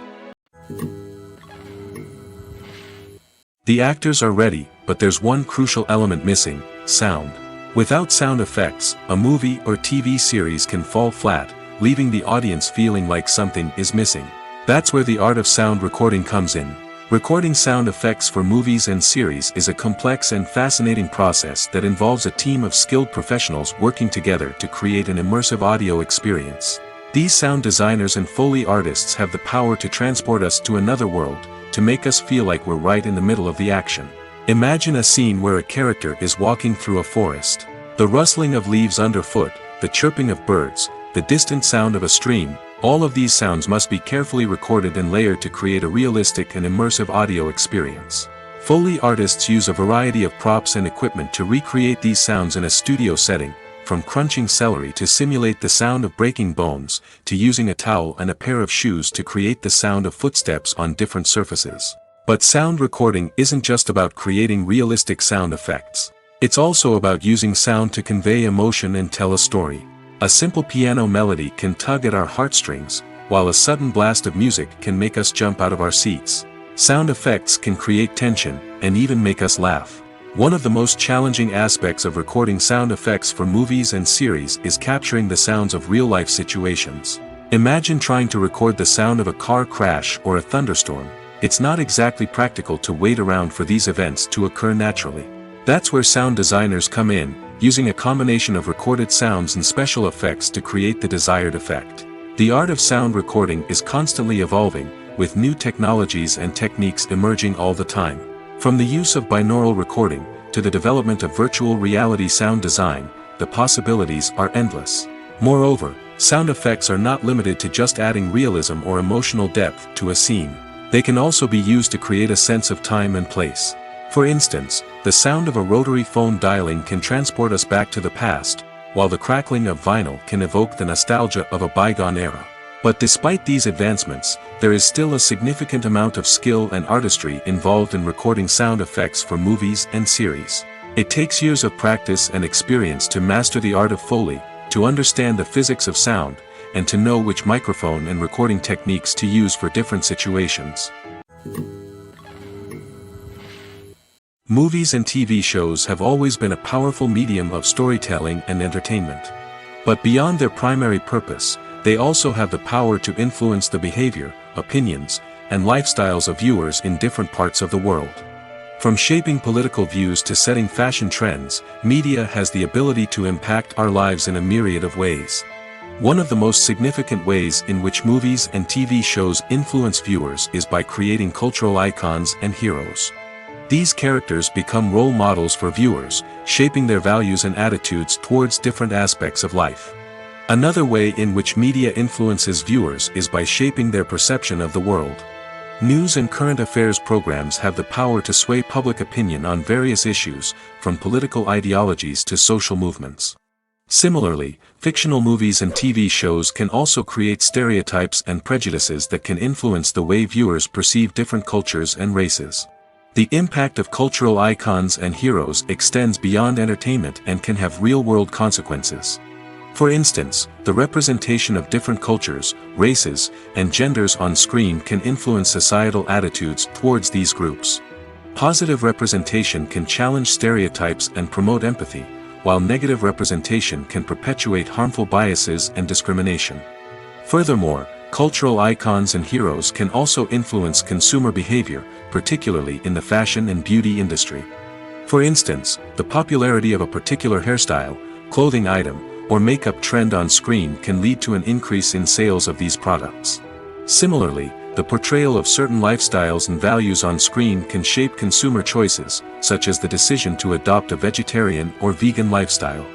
The actors are ready, but there's one crucial element missing: sound. Without sound effects, a movie or TV series can fall flat, leaving the audience feeling like something is missing. That's where the art of sound recording comes in. Recording sound effects for movies and series is a complex and fascinating process that involves a team of skilled professionals working together to create an immersive audio experience. These sound designers and Foley artists have the power to transport us to another world, to make us feel like we're right in the middle of the action. Imagine a scene where a character is walking through a forest. The rustling of leaves underfoot, the chirping of birds, the distant sound of a stream, all of these sounds must be carefully recorded and layered to create a realistic and immersive audio experience. Foley artists use a variety of props and equipment to recreate these sounds in a studio setting, from crunching celery to simulate the sound of breaking bones, to using a towel and a pair of shoes to create the sound of footsteps on different surfaces. But sound recording isn't just about creating realistic sound effects. It's also about using sound to convey emotion and tell a story. A simple piano melody can tug at our heartstrings, while a sudden blast of music can make us jump out of our seats. Sound effects can create tension, and even make us laugh. One of the most challenging aspects of recording sound effects for movies and series is capturing the sounds of real-life situations. Imagine trying to record the sound of a car crash or a thunderstorm. It's not exactly practical to wait around for these events to occur naturally. That's where sound designers come in, using a combination of recorded sounds and special effects to create the desired effect. The art of sound recording is constantly evolving, with new technologies and techniques emerging all the time. From the use of binaural recording, to the development of virtual reality sound design, the possibilities are endless. Moreover, sound effects are not limited to just adding realism or emotional depth to a scene. They can also be used to create a sense of time and place. For instance, the sound of a rotary phone dialing can transport us back to the past, while the crackling of vinyl can evoke the nostalgia of a bygone era. But despite these advancements, there is still a significant amount of skill and artistry involved in recording sound effects for movies and series. It takes years of practice and experience to master the art of Foley, to understand the physics of sound, and to know which microphone and recording techniques to use for different situations. Movies and TV shows have always been a powerful medium of storytelling and entertainment. But beyond their primary purpose, they also have the power to influence the behavior, opinions, and lifestyles of viewers in different parts of the world. From shaping political views to setting fashion trends, media has the ability to impact our lives in a myriad of ways. One of the most significant ways in which movies and TV shows influence viewers is by creating cultural icons and heroes. These characters become role models for viewers, shaping their values and attitudes towards different aspects of life. Another way in which media influences viewers is by shaping their perception of the world. News and current affairs programs have the power to sway public opinion on various issues, from political ideologies to social movements. Similarly, fictional movies and TV shows can also create stereotypes and prejudices that can influence the way viewers perceive different cultures and races. The impact of cultural icons and heroes extends beyond entertainment and can have real-world consequences. For instance, the representation of different cultures, races, and genders on screen can influence societal attitudes towards these groups. Positive representation can challenge stereotypes and promote empathy, while negative representation can perpetuate harmful biases and discrimination. Furthermore, cultural icons and heroes can also influence consumer behavior, particularly in the fashion and beauty industry. For instance, the popularity of a particular hairstyle, clothing item, or makeup trend on screen can lead to an increase in sales of these products. Similarly, the portrayal of certain lifestyles and values on screen can shape consumer choices, such as the decision to adopt a vegetarian or vegan lifestyle.